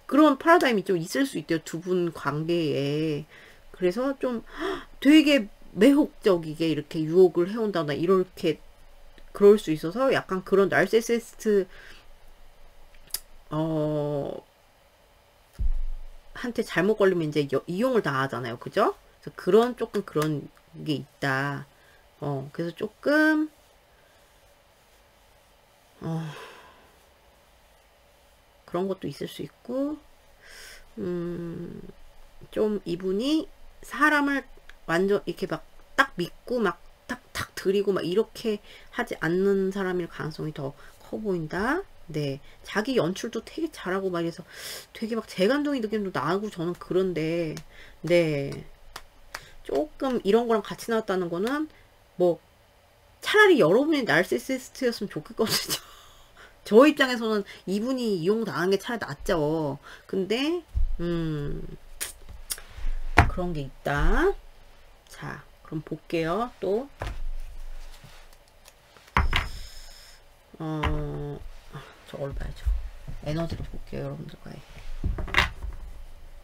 Speaker 1: 그런 파라다임이 좀 있을 수 있대요, 두 분 관계에. 그래서 좀 되게 매혹적이게 이렇게 유혹을 해온다거나 이렇게 그럴 수 있어서, 약간 그런 나르시시스트 한테 잘못 걸리면 이제 이용을 당하잖아요. 그죠? 그래서 조금 그런 게 있다. 그래서 조금 그런 것도 있을 수 있고, 좀 이분이 사람을 완전 이렇게 막 딱 믿고 막 탁탁 드리고 막 이렇게 하지 않는 사람일 가능성이 더 커 보인다. 네, 자기 연출도 되게 잘하고 막 이래서 되게 막 재간둥이 느낌도 나고 저는 그런데, 네, 조금 이런 거랑 같이 나왔다는 거는 뭐 차라리 여러분이 나르시시스트였으면 좋겠거든요. 저 입장에서는 이분이 이용당한 게 차라리 낫죠. 근데 그런 게 있다. 자, 그럼 볼게요. 또 저걸 봐야죠. 에너지를 볼게요, 여러분들과의.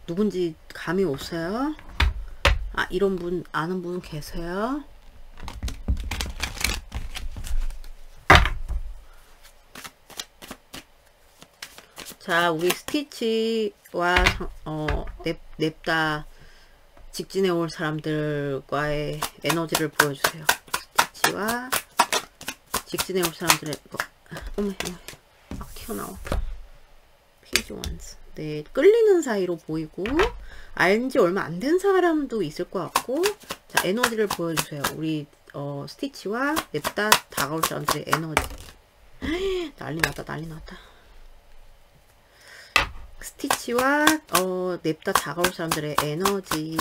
Speaker 1: 누군지 감이 오세요? 이런 분 아는 분 계세요? 자, 우리 스티치와 냅다 직진해 올 사람들과의 에너지를 보여주세요. 스티치와 직진해 올 사람들의 어머 막 튀어나와. 페이지 원스. 네, 끌리는 사이로 보이고 알지 얼마 안 된 사람도 있을 것 같고. 자, 에너지를 보여주세요. 우리 스티치와 냅다 다가올 사람들의 에너지. 난리 났다, 난리 났다. 스티치와 냅다 다가올 사람들의 에너지.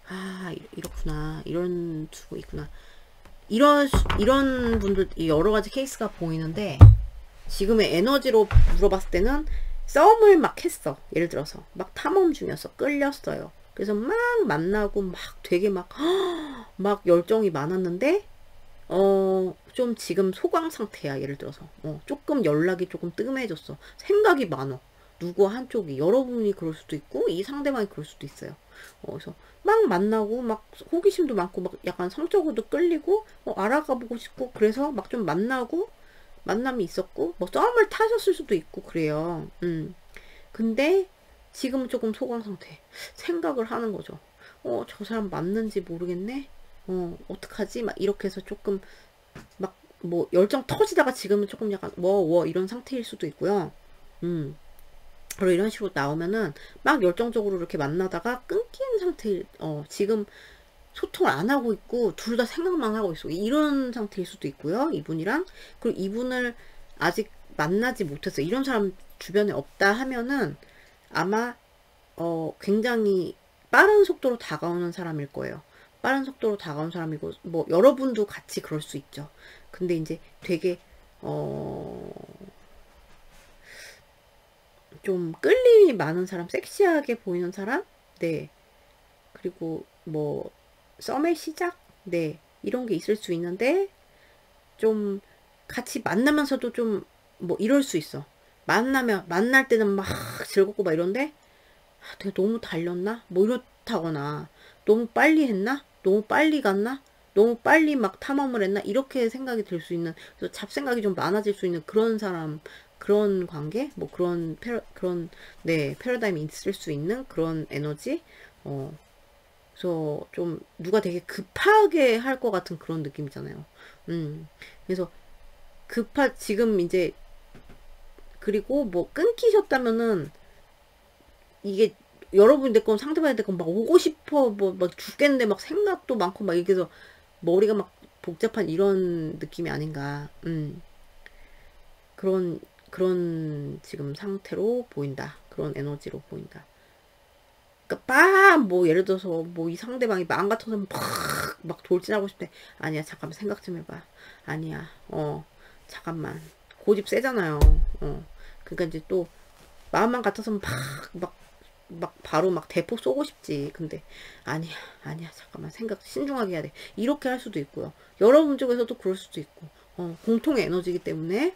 Speaker 1: 아, 이렇구나. 이런 수고 있구나. 이런 분들 여러 가지 케이스가 보이는데, 지금의 에너지로 물어봤을 때는 썸을 막 했어. 예를 들어서 막 탐험 중이었어. 끌렸어요. 그래서 막 만나고 막 되게 막 열정이 많았는데 좀 지금 소강 상태야. 예를 들어서 조금 연락이 조금 뜸해졌어. 생각이 많어. 누구 한쪽이, 여러분이 그럴 수도 있고 이 상대방이 그럴 수도 있어요. 그래서 막 만나고 막 호기심도 많고 막 약간 성적으로도 끌리고 알아가보고 싶고, 그래서 막 좀 만남이 있었고 뭐 썸을 타셨을 수도 있고 그래요. 근데 지금은 조금 소강 상태. 생각을 하는 거죠. 저 사람 맞는지 모르겠네. 어떡하지? 막 이렇게 해서 조금 막 뭐 열정 터지다가 지금은 조금 약간 이런 상태일 수도 있고요. 바로 이런 식으로 나오면은 막 열정적으로 이렇게 만나다가 끊긴 상태. 지금 소통을 안 하고 있고 둘 다 생각만 하고 있어. 이런 상태일 수도 있고요. 이분이랑. 그리고 이분을 아직 만나지 못했어. 이런 사람 주변에 없다 하면은 아마 굉장히 빠른 속도로 다가오는 사람일 거예요. 빠른 속도로 다가온 사람이고, 뭐 여러분도 같이 그럴 수 있죠. 근데 이제 되게 좀 끌림이 많은 사람, 섹시하게 보이는 사람, 네. 그리고 뭐 썸의 시작, 네, 이런 게 있을 수 있는데, 좀 같이 만나면서도 좀 뭐 이럴 수 있어. 만날 때는 막 즐겁고 막 이런데, 내가 너무 달렸나? 뭐 이렇다거나, 너무 빨리 했나? 너무 빨리 갔나? 너무 빨리 막 탐험을 했나? 이렇게 생각이 들 수 있는, 그래서 잡생각이 좀 많아질 수 있는 그런 사람, 그런 관계, 뭐 그런 네, 패러다임이 있을 수 있는 그런 에너지. 그래서 좀 누가 되게 급하게 할 것 같은 그런 느낌이잖아요. 그래서 지금 이제, 그리고 뭐 끊기셨다면은 이게 여러분이 됐건 상대방이 됐건 막 오고 싶어, 막 죽겠는데 막 생각도 많고 막 이렇게 해서 머리가 막 복잡한 이런 느낌이 아닌가. 그런 지금 상태로 보인다. 그런 에너지로 보인다. 그러니까 뭐 예를 들어서 뭐 이 상대방이 마음 같아서 막 돌진하고 싶대. 아니야, 잠깐만 생각 좀 해봐. 아니야, 잠깐만. 고집 세잖아요. 그러니까 이제 또 마음만 같아서 막 바로 막 대폭 쏘고 싶지. 근데 아니야 잠깐만 생각 신중하게 해야 돼. 이렇게 할 수도 있고요. 여러분 쪽에서도 그럴 수도 있고. 공통의 에너지이기 때문에.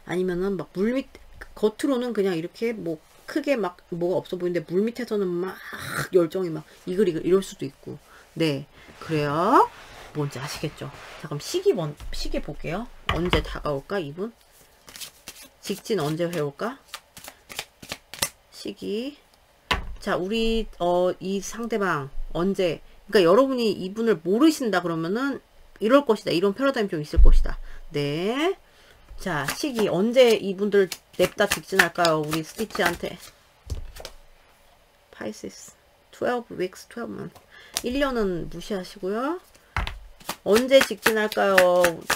Speaker 1: 아니면은 막 물밑, 겉으로는 그냥 이렇게 뭐 크게 막 뭐가 없어 보이는데 물밑에서는 막 열정이 막 이글 이럴 수도 있고. 네, 그래요. 뭔지 아시겠죠? 자, 그럼 시기 볼게요. 언제 다가올까 이분? 직진 언제 해올까? 시기. 자, 우리 이 상대방 언제, 그러니까 여러분이 이분을 모르신다 그러면은 이럴 것이다. 이런 패러다임이 좀 있을 것이다. 네. 자, 시기 언제 이분들 냅다 직진할까요? 우리 스티치한테. 파이시스 12 weeks, 12 months. 1년은 무시하시고요. 언제 직진할까요?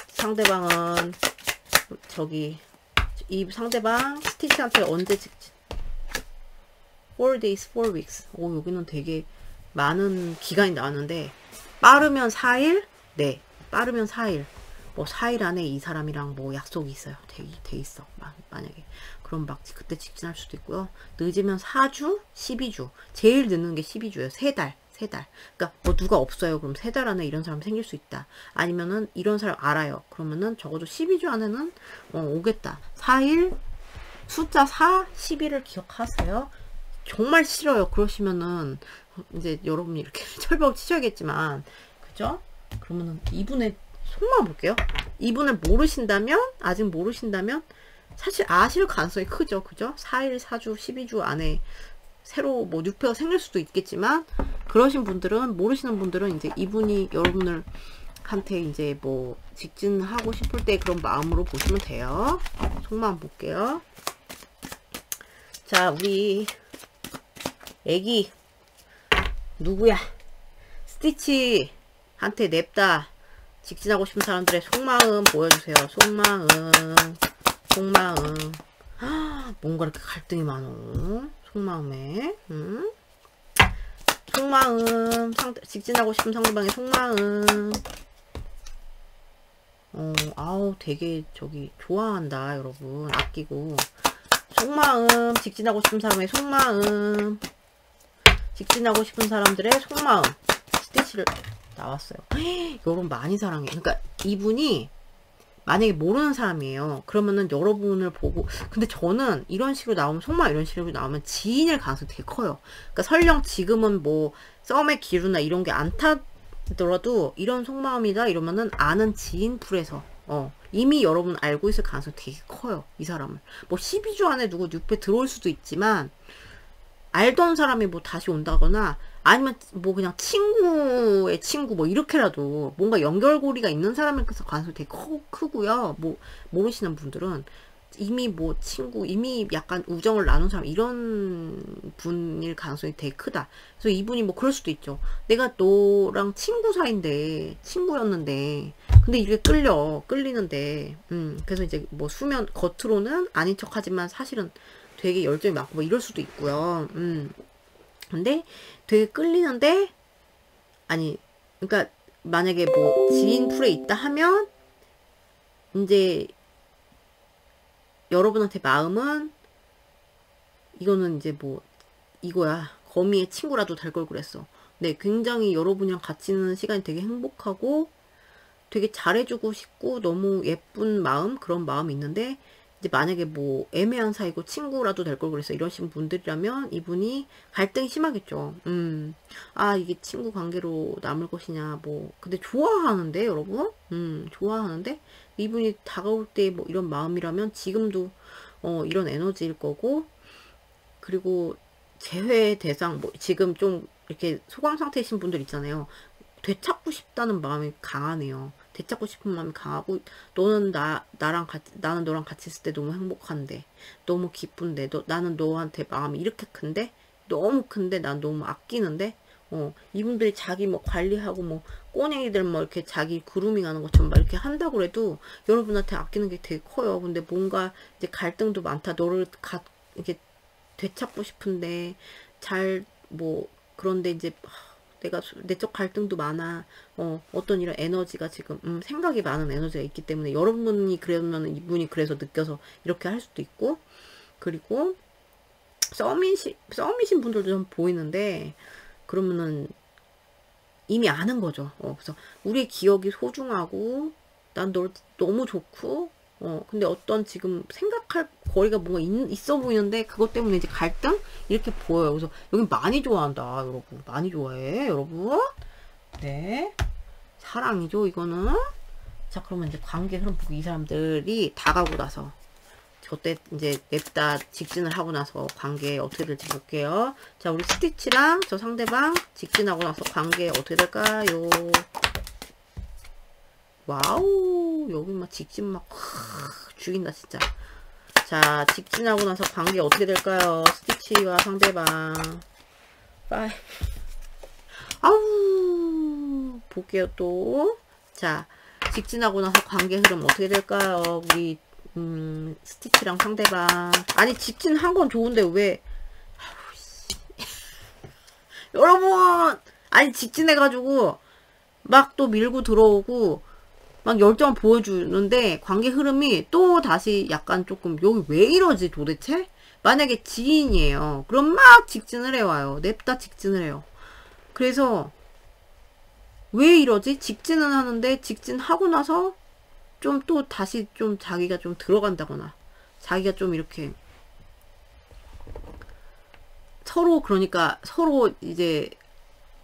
Speaker 1: 상대방은 이 상대방 스티치한테 언제 직진? 4 days, 4 weeks. 여기는 되게 많은 기간이 나왔는데, 빠르면 4일? 네, 빠르면 4일. 뭐 4일 안에 이 사람이랑 뭐 약속이 있어요. 돼 있어. 만약에. 그럼 막 그때 직진할 수도 있고요. 늦으면 4주, 12주. 제일 늦는 게 12주예요. 3달. 그러니까 뭐 누가 없어요. 그럼 3달 안에 이런 사람 생길 수 있다. 아니면은 이런 사람 알아요. 그러면은 적어도 12주 안에는 오겠다. 4일, 숫자 4, 11을 기억하세요. 정말 싫어요. 그러시면은 이제 여러분이 이렇게 철벽을 치셔야겠지만, 그죠? 그러면은 이분의 속마음 볼게요. 이분을 모르신다면, 아직 모르신다면 사실 아실 가능성이 크죠. 그죠? 4일, 4주, 12주 안에 새로 뭐 뉴페가 생길 수도 있겠지만, 그러신 분들은, 모르시는 분들은 이제 이분이 여러분을 한테 이제 뭐 직진하고 싶을 때 그런 마음으로 보시면 돼요. 속마음 볼게요. 자, 우리 애기 누구야? 스티치한테 냅다 직진하고 싶은 사람들의 속마음 보여주세요. 속마음, 속마음. 뭔가 이렇게 갈등이 많어. 속마음에. 속마음, 직진하고 싶은 상대방의 속마음. 아우, 되게 저기 좋아한다, 여러분. 아끼고. 속마음, 직진하고 싶은 사람의 속마음. 직진하고 싶은 사람들의 속마음. 스티치를 나왔어요. 여러분 많이 사랑해. 그러니까 이분이 만약에 모르는 사람이에요. 그러면은 여러분을 보고, 근데 저는 이런 식으로 나오면, 속마음 이런 식으로 나오면 지인일 가능성이 되게 커요. 그러니까 설령 지금은 뭐 썸의 기류나 이런 게 안 타더라도 이런 속마음이다 이러면은 아는 지인 풀에서 이미 여러분 알고 있을 가능성이 되게 커요. 이 사람을. 뭐 12주 안에 누구 뉴페 들어올 수도 있지만, 알던 사람이 뭐 다시 온다거나, 아니면 뭐 그냥 친구의 친구 뭐 이렇게라도 뭔가 연결고리가 있는 사람일 가능성이 되게 크고요. 뭐 모르시는 분들은 이미 뭐 친구, 이미 약간 우정을 나눈 사람, 이런 분일 가능성이 되게 크다. 그래서 이분이 뭐 그럴 수도 있죠. 내가 너랑 친구 사이인데, 친구였는데, 근데 이게 끌리는데, 그래서 이제 뭐 수면, 겉으로는 아닌 척 하지만 사실은 되게 열정이 많고 뭐 이럴 수도 있고요. 근데 되게 끌리는데, 아니, 그러니까 만약에 뭐 지인 풀에 있다 하면 이제 여러분한테 마음은, 이거는 이제 뭐 이거야, 거미의 친구라도 될 걸 그랬어. 네, 굉장히 여러분이랑 같이 있는 시간이 되게 행복하고 되게 잘해주고 싶고 너무 예쁜 마음, 그런 마음이 있는데, 이제 만약에 뭐 애매한 사이고 친구라도 될 걸 그랬어 이러신 분들이라면 이분이 갈등이 심하겠죠. 이게 친구 관계로 남을 것이냐, 뭐 근데 좋아하는데 여러분, 좋아하는데 이분이 다가올 때 뭐 이런 마음이라면 지금도 이런 에너지일 거고, 그리고 재회 대상, 뭐 지금 좀 이렇게 소강 상태이신 분들 있잖아요. 되찾고 싶다는 마음이 강하네요. 되찾고 싶은 마음이 강하고, 너는 나랑 같이, 나는 너랑 같이 있을 때 너무 행복한데, 너무 기쁜데, 나는 너한테 마음이 이렇게 큰데, 너무 큰데, 난 너무 아끼는데, 이분들이 자기 뭐 관리하고 뭐 꼬챙이들 뭐 이렇게 자기 그루밍 하는 것처럼 막 이렇게 한다고 해도 여러분한테 아끼는 게 되게 커요. 근데 뭔가 이제 갈등도 많다. 너를 이렇게 되찾고 싶은데 뭐 그런데 이제 내가 내적 갈등도 많아. 어떤 이런 에너지가 지금 생각이 많은 에너지가 있기 때문에 여러분이 그러면 이분이 그래서 느껴서 이렇게 할 수도 있고, 그리고 썸이신 분들도 좀 보이는데, 그러면은 이미 아는 거죠. 그래서 우리의 기억이 소중하고 난 널 너무 좋고, 근데 어떤 지금 생각할 거리가 뭔가 있어 보이는데 그것 때문에 이제 갈등? 이렇게 보여요. 그래서 여기 많이 좋아한다, 여러분. 많이 좋아해, 여러분. 네. 사랑이죠, 이거는. 자, 그러면 이제 관계 흐름 보고 이 사람들이 다 가고 나서 저때 이제 냅다 직진을 하고 나서 관계 어떻게 될지 볼게요. 자, 우리 스티치랑 저 상대방 직진하고 나서 관계 어떻게 될까요? 와우, 여기 막 직진 막 죽인다 진짜. 자, 직진하고 나서 관계 어떻게 될까요? 스티치와 상대방. 빠이. 아우, 볼게요 또. 자, 직진하고 나서 관계 흐름 어떻게 될까요? 우리 스티치랑 상대방. 아니, 직진한 건 좋은데 왜 여러분, 아니 직진해가지고 막 또 밀고 들어오고 막 열정 보여주는데 관계 흐름이 또 다시 약간 조금, 여기 왜 이러지 도대체? 만약에 지인이에요. 그럼 막 직진을 해와요. 냅다 직진을 해요. 그래서 왜 이러지? 직진은 하는데 직진하고 나서 좀 또 다시 좀 자기가 좀 들어간다거나, 자기가 좀 이렇게 서로, 그러니까 서로 이제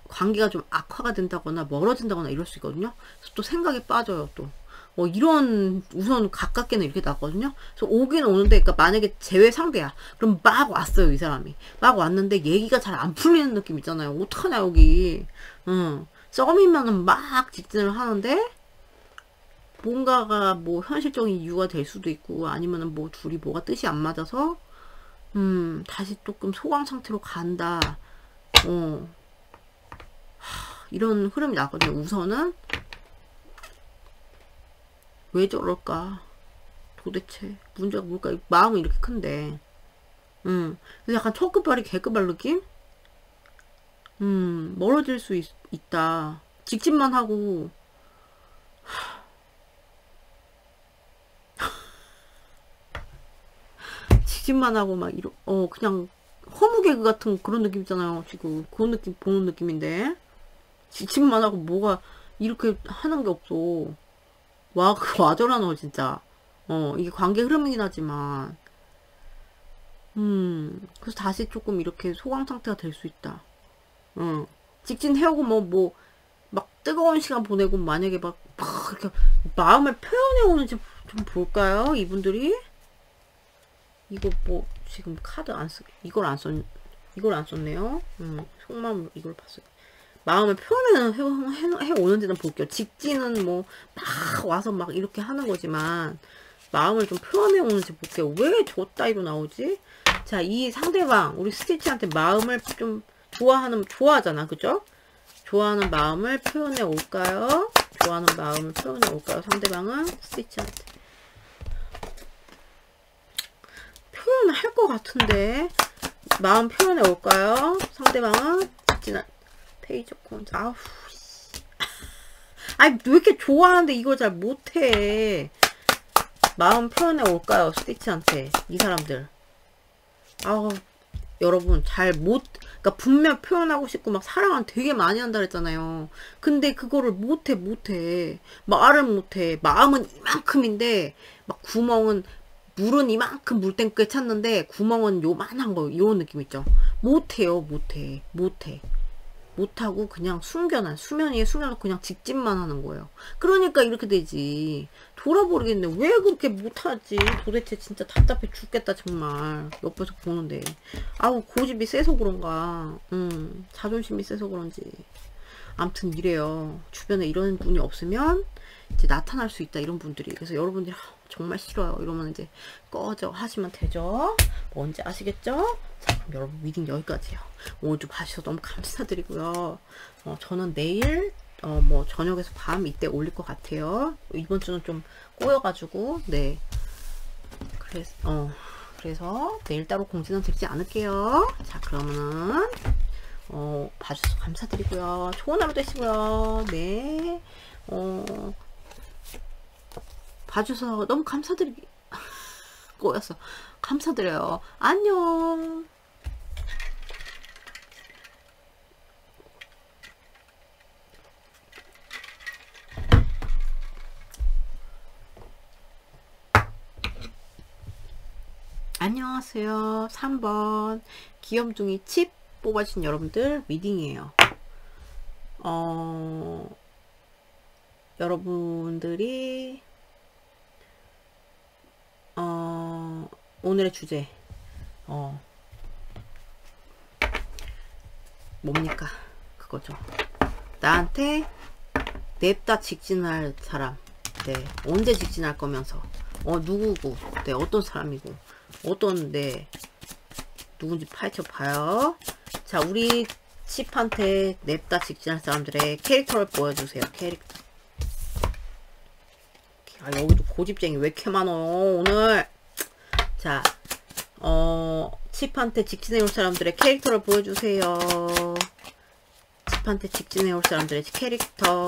Speaker 1: 관계가 좀 악화가 된다거나 멀어진다거나 이럴 수 있거든요. 그래서 또 생각에 빠져요 또. 이런 우선 가깝게는 이렇게 났거든요. 그래서 오긴 오는데, 그러니까 만약에 제외 상대야. 그럼 막 왔어요, 이 사람이. 막 왔는데 얘기가 잘 안 풀리는 느낌 있잖아요. 어떡하냐, 여기. 썸이면은 막 직진을 하는데, 뭔가가 뭐 현실적인 이유가 될 수도 있고, 아니면은 뭐 둘이 뭐가 뜻이 안 맞아서, 다시 조금 소강 상태로 간다. 이런 흐름이 나거든요. 우선은 왜 저럴까? 도대체 문제가 뭘까? 마음은 이렇게 큰데. 그래서 약간 초급발이 개급발 느낌? 멀어질 수 있다. 직진만 하고. 직진만 하고 막 그냥 허무 개그 같은 그런 느낌 있잖아요. 지금 그런 느낌 보는 느낌인데. 직진만 하고 뭐가 이렇게 하는 게 없어. 와줘라 너 진짜. 이게 관계 흐름이긴 하지만 그래서 다시 조금 이렇게 소강 상태가 될 수 있다. 직진 해오고 막 뜨거운 시간 보내고 만약에 막 이렇게 마음을 표현해 오는지 좀 볼까요? 이분들이 이거 뭐 지금 카드 이걸 안 썼네요. 속마음 이걸 봤어요. 마음을 표현을 해 오는지는 볼게요. 직진은 뭐 막 와서 막 이렇게 하는 거지만 마음을 좀 표현해 오는지 볼게요. 왜 저 따위로 나오지? 자, 이 상대방 우리 스티치한테 마음을 좀 좋아하잖아, 그죠? 좋아하는 마음을 표현해 올까요? 좋아하는 마음을 표현해 올까요? 상대방은 스티치한테 표현을 할 것 같은데 마음 표현해 올까요? 상대방은 직진한 페이지 콘 아우 아니 왜 이렇게 좋아하는데 이걸 잘 못해. 마음 표현해 올까요? 스티치한테 이 사람들. 아우 여러분 그러니까 분명 표현하고 싶고 막 사랑은 되게 많이 한다 그랬잖아요. 근데 그거를 못해. 말을 못해. 마음은 이만큼인데 막 구멍은 물은 이만큼 물탱크에 찼는데 구멍은 요만한 거 이런 느낌 있죠. 못해요. 못하고 그냥 수면 위에 숨겨놓고 그냥 직진만 하는 거예요. 그러니까 이렇게 되지. 돌아버리겠네. 왜 그렇게 못하지? 도대체 진짜 답답해 죽겠다 정말. 옆에서 보는데 아우 고집이 세서 그런가. 자존심이 세서 그런지 암튼 이래요. 주변에 이런 분이 없으면 이제 나타날 수 있다 이런 분들이. 그래서 여러분들이 정말 싫어요 이러면 이제 꺼져 하시면 되죠. 뭔지 아시겠죠? 자, 그럼 여러분 리딩 여기까지요. 오늘도 봐주셔서 너무 감사드리고요. 저는 내일 뭐 저녁에서 밤 이때 올릴 것 같아요. 이번 주는 좀 꼬여가지고 네. 그래서 내일 따로 공지는 드리지 않을게요. 자, 그러면은 봐주셔서 감사드리고요. 좋은 하루 되시고요. 네. 봐주셔서 너무 꼬였어. 감사드려요. 안녕. 안녕하세요. 3번 귀염둥이 칩 뽑아주신 여러분들 리딩이에요. 여러분들이 오늘의 주제 뭡니까? 그거죠. 나한테 냅다 직진할 사람. 네. 언제 직진할 거면서 누구고, 네, 어떤 사람이고, 누군지 파헤쳐 봐요. 자, 우리 칩한테 냅다 직진할 사람들의 캐릭터를 보여주세요. 캐릭터. 여기도 고집쟁이 왜 이렇게 많어 오늘. 자, 칩한테 직진해올 사람들의 캐릭터를 보여주세요. 칩한테 직진해올 사람들의 캐릭터.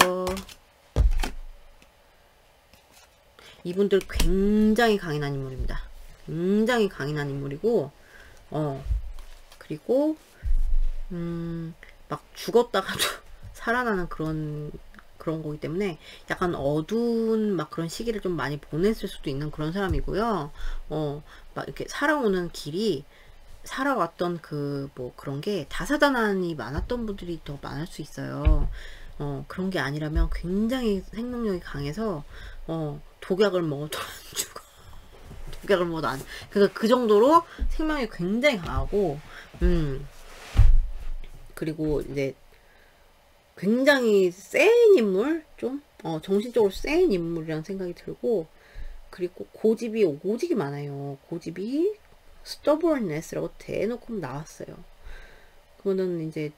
Speaker 1: 이분들 굉장히 강인한 인물입니다. 굉장히 강인한 인물이고, 그리고 막 죽었다가도 살아나는 그런 거기 때문에 약간 어두운 막 그런 시기를 좀 많이 보냈을 수도 있는 그런 사람이고요. 막 이렇게 살아오는 길이 살아왔던 뭐 그런 게 다사다난이 많았던 분들이 더 많을 수 있어요. 그런 게 아니라면 굉장히 생명력이 강해서 독약을 먹어도 안 죽어. 독약을 먹어도 안. 그러니까 그 정도로 생명력이 굉장히 강하고, 그리고 이제 굉장히 센 인물, 좀 정신적으로 센 인물이라는 생각이 들고, 그리고 고집이 오지게 많아요. 고집이 stubbornness라고 대놓고 나왔어요. 그거는 이제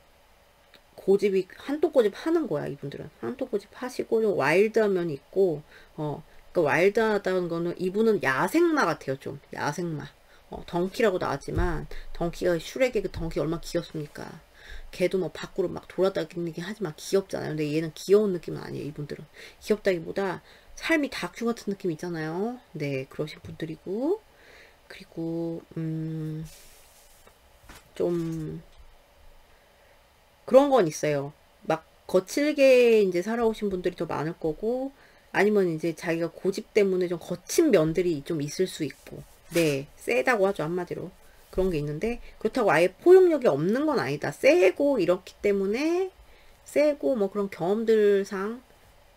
Speaker 1: 고집이 한도 고집 하는 거야. 이분들은 한도 고집 하시고 좀 와일드한 면이 있고, 그러니까 와일드하다는 거는 이분은 야생마 같아요. 좀 야생마. 덩키라고 나왔지만 덩키가 슈렉의 그 덩키 얼마나 귀엽습니까? 걔도 뭐 밖으로 막 돌아다니긴 하지만 귀엽잖아요. 근데 얘는 귀여운 느낌은 아니에요. 이분들은 귀엽다기보다 삶이 다큐 같은 느낌 있잖아요. 네, 그러신 분들이고, 그리고 좀 그런 건 있어요. 막 거칠게 이제 살아오신 분들이 더 많을 거고, 아니면 이제 자기가 고집 때문에 좀 거친 면들이 좀 있을 수 있고, 네, 세다고 하죠, 한마디로. 그런 게 있는데, 그렇다고 아예 포용력이 없는 건 아니다. 세고 이렇기 때문에, 세고 뭐 그런 경험들상,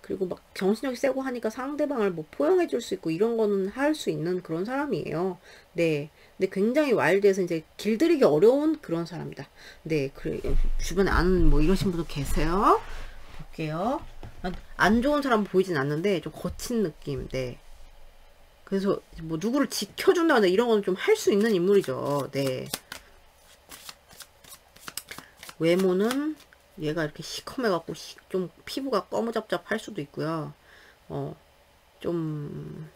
Speaker 1: 그리고 막 정신력이 세고 하니까 상대방을 뭐 포용해 줄 수 있고 이런 거는 할 수 있는 그런 사람이에요. 네. 근데 굉장히 와일드해서 이제 길들이기 어려운 그런 사람이다. 네. 그래. 주변에 아는 뭐 이러신 분도 계세요. 볼게요. 안 좋은 사람 보이진 않는데 좀 거친 느낌. 네. 그래서 뭐 누구를 지켜준다거나 이런 건 좀 할 수 있는 인물이죠. 네. 외모는 얘가 이렇게 시커매갖고 좀 피부가 꺼무잡잡할 수도 있고요. 좀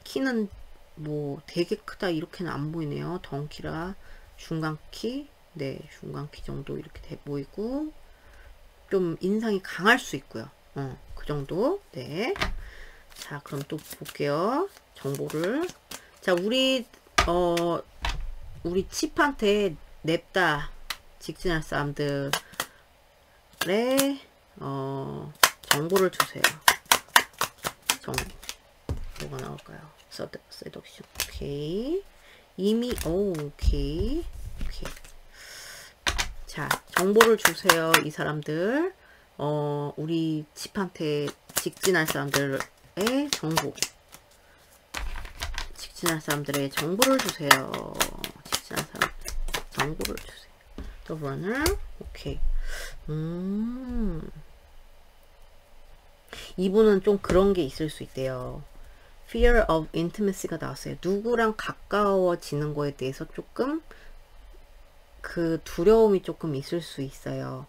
Speaker 1: 키는 뭐 되게 크다 이렇게는 안 보이네요. 덩키라 중간 키, 네, 중간 키 정도 이렇게 돼 보이고, 좀 인상이 강할 수 있고요. 그 정도. 네. 자, 그럼 또 볼게요. 정보를. 자, 우리 칩한테 냅다 직진할 사람들의 정보를 주세요. 뭐가 나올까요? 세덕션. 오케이. 이미 오케이. 자, 정보를 주세요. 이 사람들. 우리 칩한테 직진할 사람들의 정보. 직진할 사람들의 정보를 주세요. 직진할 사람 정보를 주세요. The runner. 오케이. 이분은 좀 그런 게 있을 수 있대요. Fear of intimacy가 나왔어요. 누구랑 가까워지는 거에 대해서 조금 그 두려움이 조금 있을 수 있어요.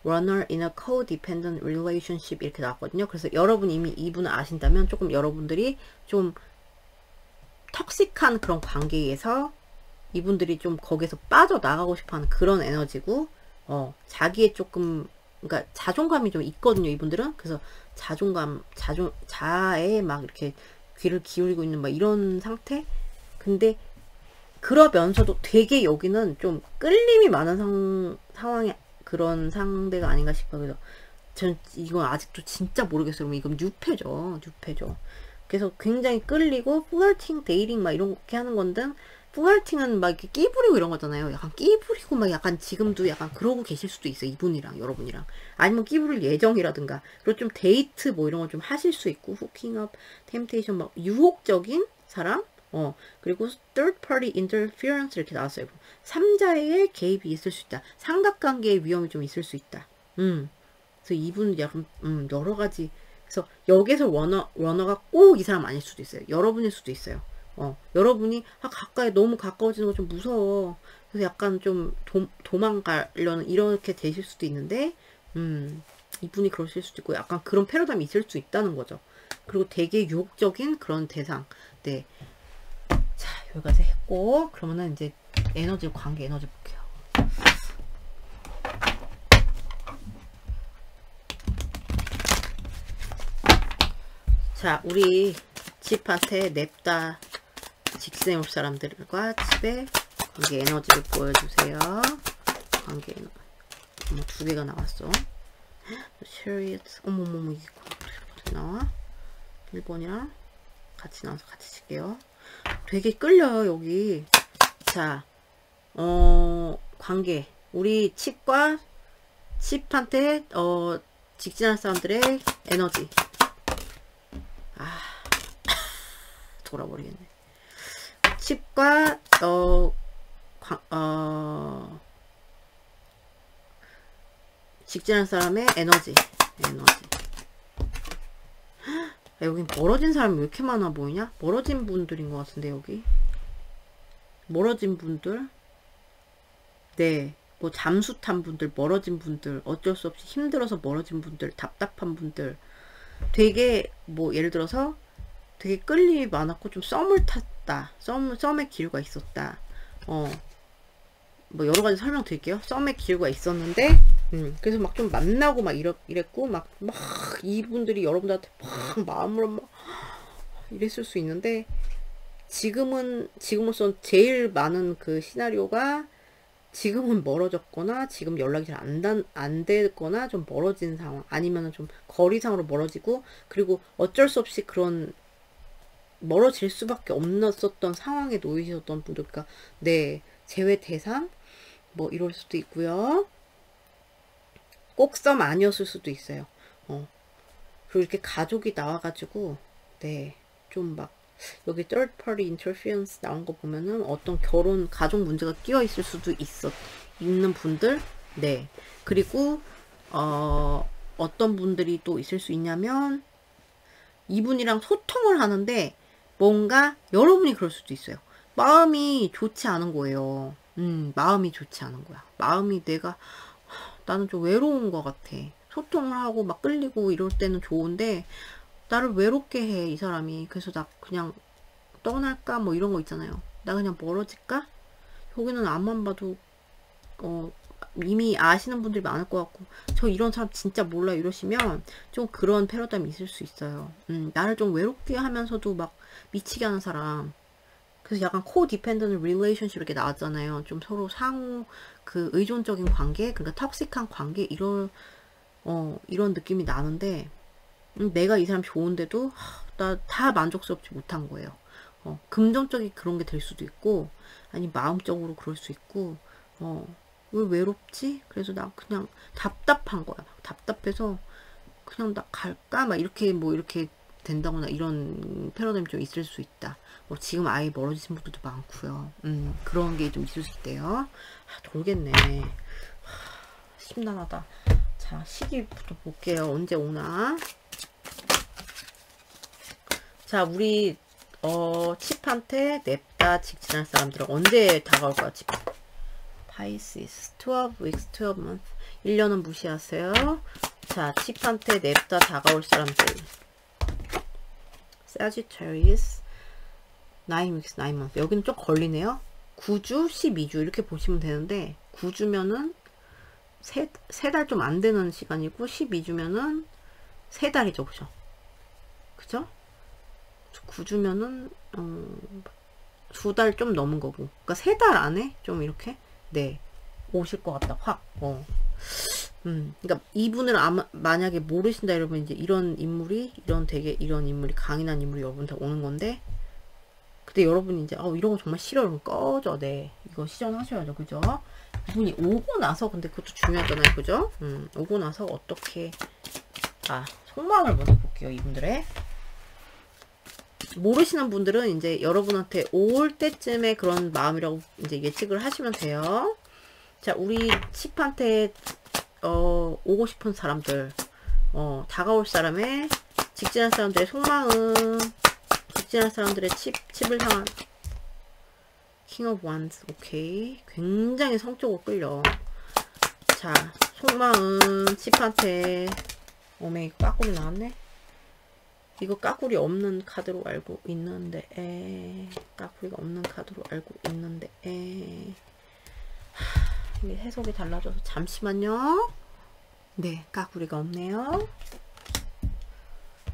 Speaker 1: Runner in a codependent relationship 이렇게 나왔거든요. 그래서 여러분 이미 이분을 아신다면 조금 여러분들이 좀 턱식한 그런 관계에서 이분들이 좀 거기서 빠져나가고 싶어하는 그런 에너지고, 자기의 조금, 그러니까 자존감이 좀 있거든요, 이분들은. 그래서 자아에 막 이렇게 귀를 기울이고 있는 막 이런 상태? 근데 그러면서도 되게 여기는 좀 끌림이 많은 상황의 그런 상대가 아닌가 싶어요. 그래서 전 이건 아직도 진짜 모르겠어요. 이건 뉴페죠. 그래서 굉장히 끌리고 플러팅, 데이팅 막 이렇게 하는 건데, 플러팅은 막 이렇게 끼 부리고 이런 거잖아요. 약간 끼 부리고 막 약간 지금도 약간 그러고 계실 수도 있어요. 이분이랑 여러분이랑. 아니면 끼 부릴 예정이라든가. 그리고 좀 데이트 뭐 이런 거 좀 하실 수 있고, 후킹업, 템테이션 막 유혹적인 사람? 그리고 third party interference 이렇게 나왔어요. 3자의 개입이 있을 수 있다. 삼각관계의 위험이 좀 있을 수 있다. 그래서 이분 약간 여러 가지. 그래서 여기서 러너가 꼭 이 사람 아닐 수도 있어요. 여러분일 수도 있어요. 여러분이 가까이 너무 가까워지는 거 좀 무서워. 그래서 약간 좀 도망가려는 이렇게 되실 수도 있는데, 이분이 그러실 수도 있고 약간 그런 패러다임이 있을 수 있다는 거죠. 그리고 되게 유혹적인 그런 대상. 네. 자, 여기까지 했고, 그러면은 이제 관계 에너지 볼게요. 자, 우리 칩한테 냅다 직진해 올 사람들과 칩의 관계 에너지를 보여주세요. 관계 에너지. 두 개가 나왔어. Chariot. 어머머머, 이게 어떻게 나와? 1번이랑 같이 나와서 같이 칠게요. 되게 끌려요, 여기. 자, 관계. 우리 칩과 칩한테 직진할 사람들의 에너지. 아 돌아버리겠네. 칩과 직진할 사람의 에너지. 여긴 멀어진 사람이 왜 이렇게 많아 보이냐? 멀어진 분들인 것 같은데 여기 멀어진 분들, 네, 뭐 잠수 탄 분들, 멀어진 분들, 어쩔 수 없이 힘들어서 멀어진 분들, 답답한 분들, 되게 뭐 예를 들어서 되게 끌림이 많았고 좀 썸을 탔다, 썸의 기류가 있었다, 뭐 여러 가지 설명드릴게요. 썸의 기류가 있었는데 그래서 막 좀 만나고 막 이랬고 막 이분들이 여러분들한테 막 마음으로 막 이랬을 수 있는데, 지금으로선 제일 많은 그 시나리오가 지금은 멀어졌거나 지금 연락이 잘 안 되거나 좀 멀어진 상황, 아니면은 좀 거리상으로 멀어지고, 그리고 어쩔 수 없이 그런 멀어질 수밖에 없었던 상황에 놓이셨던 분들, 그러니까 네, 제외 대상 뭐 이럴 수도 있고요. 꼭 썸 아니었을 수도 있어요. 그리고 이렇게 가족이 나와가지고 네, 좀 막 여기 third party interference 나온 거 보면은 어떤 결혼 가족 문제가 끼어 있을 수도 있는 분들, 네. 그리고 어떤 분들이 또 있을 수 있냐면 이분이랑 소통을 하는데 뭔가 여러분이 그럴 수도 있어요. 마음이 좋지 않은 거예요. 마음이 좋지 않은 거야. 마음이 나는 좀 외로운 것 같아. 소통을 하고 막 끌리고 이럴 때는 좋은데 나를 외롭게 해, 이 사람이. 그래서 나 그냥 떠날까 뭐 이런 거 있잖아요. 나 그냥 멀어질까? 여기는 앞만 봐도 이미 아시는 분들이 많을 것 같고, 저 이런 사람 진짜 몰라 이러시면 좀 그런 패러다임이 있을 수 있어요. 나를 좀 외롭게 하면서도 막 미치게 하는 사람. 그래서 약간 코디펜던트 릴레이션십 이렇게 나왔잖아요. 좀 서로 상호 그 의존적인 관계, 그러니까 톡식한 관계, 이런 느낌이 나는데, 내가 이 사람 좋은데도 나 다 만족스럽지 못한 거예요. 금전적인 그런 게 될 수도 있고, 아니 마음적으로 그럴 수 있고, 왜 외롭지? 그래서 나 그냥 답답한 거야. 답답해서 그냥 나 갈까? 막 이렇게 뭐 이렇게 된다거나 이런 패러다임이 좀 있을 수 있다. 뭐 지금 아예 멀어지신 분들도 많고요. 그런 게 좀 있을 수 있대요. 돌겠네. 심란하다. 자, 시기부터 볼게요. 언제 오나? 자, 우리 칩한테 냅다 직진할 사람들은 언제 다가올 거야, 칩? Pisces, 12 weeks, 12 months. 1년은 무시하세요. 자, 칩한테 냅다 다가올 사람들. Sagittarius, 9 weeks, 9 months. 여기는 좀 걸리네요. 9주, 12주 이렇게 보시면 되는데, 9주면은 3달 좀 안 되는 시간이고, 12주면은 3달이죠, 그죠? 그죠? 9주면은 2달 좀 넘은 거고, 그러니까 3달 안에 좀 이렇게 네 오실 것 같다. 확. 그러니까 이분을 만약에 모르신다 여러분, 이제 이런 인물이 이런 인물이 강인한 인물이 여러분한테 오는 건데, 근데 여러분이 이제 이런 거 정말 싫어, 여러분 꺼져. 네, 이거 시전하셔야죠, 그죠? 이분이 오고 나서, 근데 그것도 중요하잖아요, 그죠? 오고 나서 어떻게 속마음을 먼저 볼게요. 이분들의 모르시는 분들은 이제 여러분한테 올 때쯤에 그런 마음이라고 이제 예측을 하시면 돼요. 자, 우리 칩한테 오고 싶은 사람들, 다가올 사람의 직진할 사람들의 속마음, 직진할 사람들의 칩을 향한 킹 오브 완즈. 오케이, 굉장히 성적으로 끌려. 자, 속마음 칩한테 오메, 이거 까꾸리 나왔네. 이거 까꾸리 없는 카드로 알고 있는데, 까꾸리가 없는 카드로 알고 있는데, 이게 해석이 달라져서 잠시만요. 네, 까꾸리가 없네요.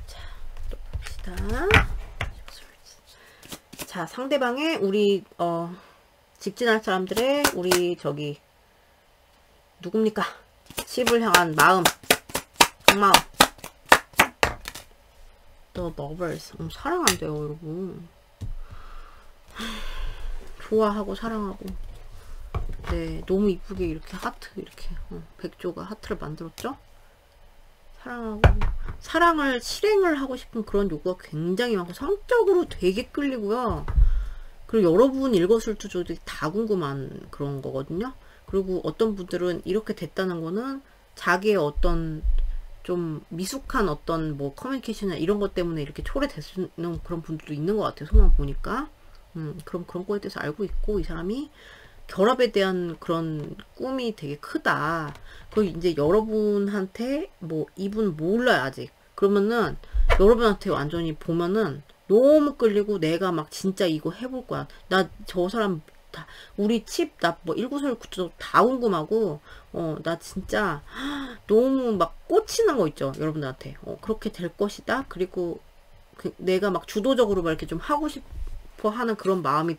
Speaker 1: 자, 또 봅시다. 자, 상대방의 우리 직진할 사람들의 우리 저기 누굽니까? 칩을 향한 마음, 속마음. The lovers. 사랑한대요, 여러분. 좋아하고 사랑하고. 네, 너무 이쁘게 이렇게 하트, 이렇게, 백조가 하트를 만들었죠? 사랑하고, 사랑을 실행을 하고 싶은 그런 요구가 굉장히 많고, 성적으로 되게 끌리고요. 그리고 여러분 일거수일투족이 다 궁금한 그런 거거든요. 그리고 어떤 분들은 이렇게 됐다는 거는 자기의 어떤 좀 미숙한 어떤 뭐 커뮤니케이션이나 이런 것 때문에 이렇게 초래되는 그런 분들도 있는 것 같아요. 소문 보니까. 그런 거에 대해서 알고 있고, 이 사람이 결합에 대한 그런 꿈이 되게 크다. 그 이제 여러분한테 뭐 이분 몰라요 아직. 그러면은 여러분한테 완전히 보면은 너무 끌리고 내가 막 진짜 이거 해볼 거야. 나 저 사람 다 우리 칩 나 뭐 일구설구조 다 궁금하고 나 진짜 너무 막 꽂히는 거 있죠 여러분들한테. 그렇게 될 것이다. 그리고 내가 막 주도적으로 막 이렇게 좀 하고 싶어 하는 그런 마음이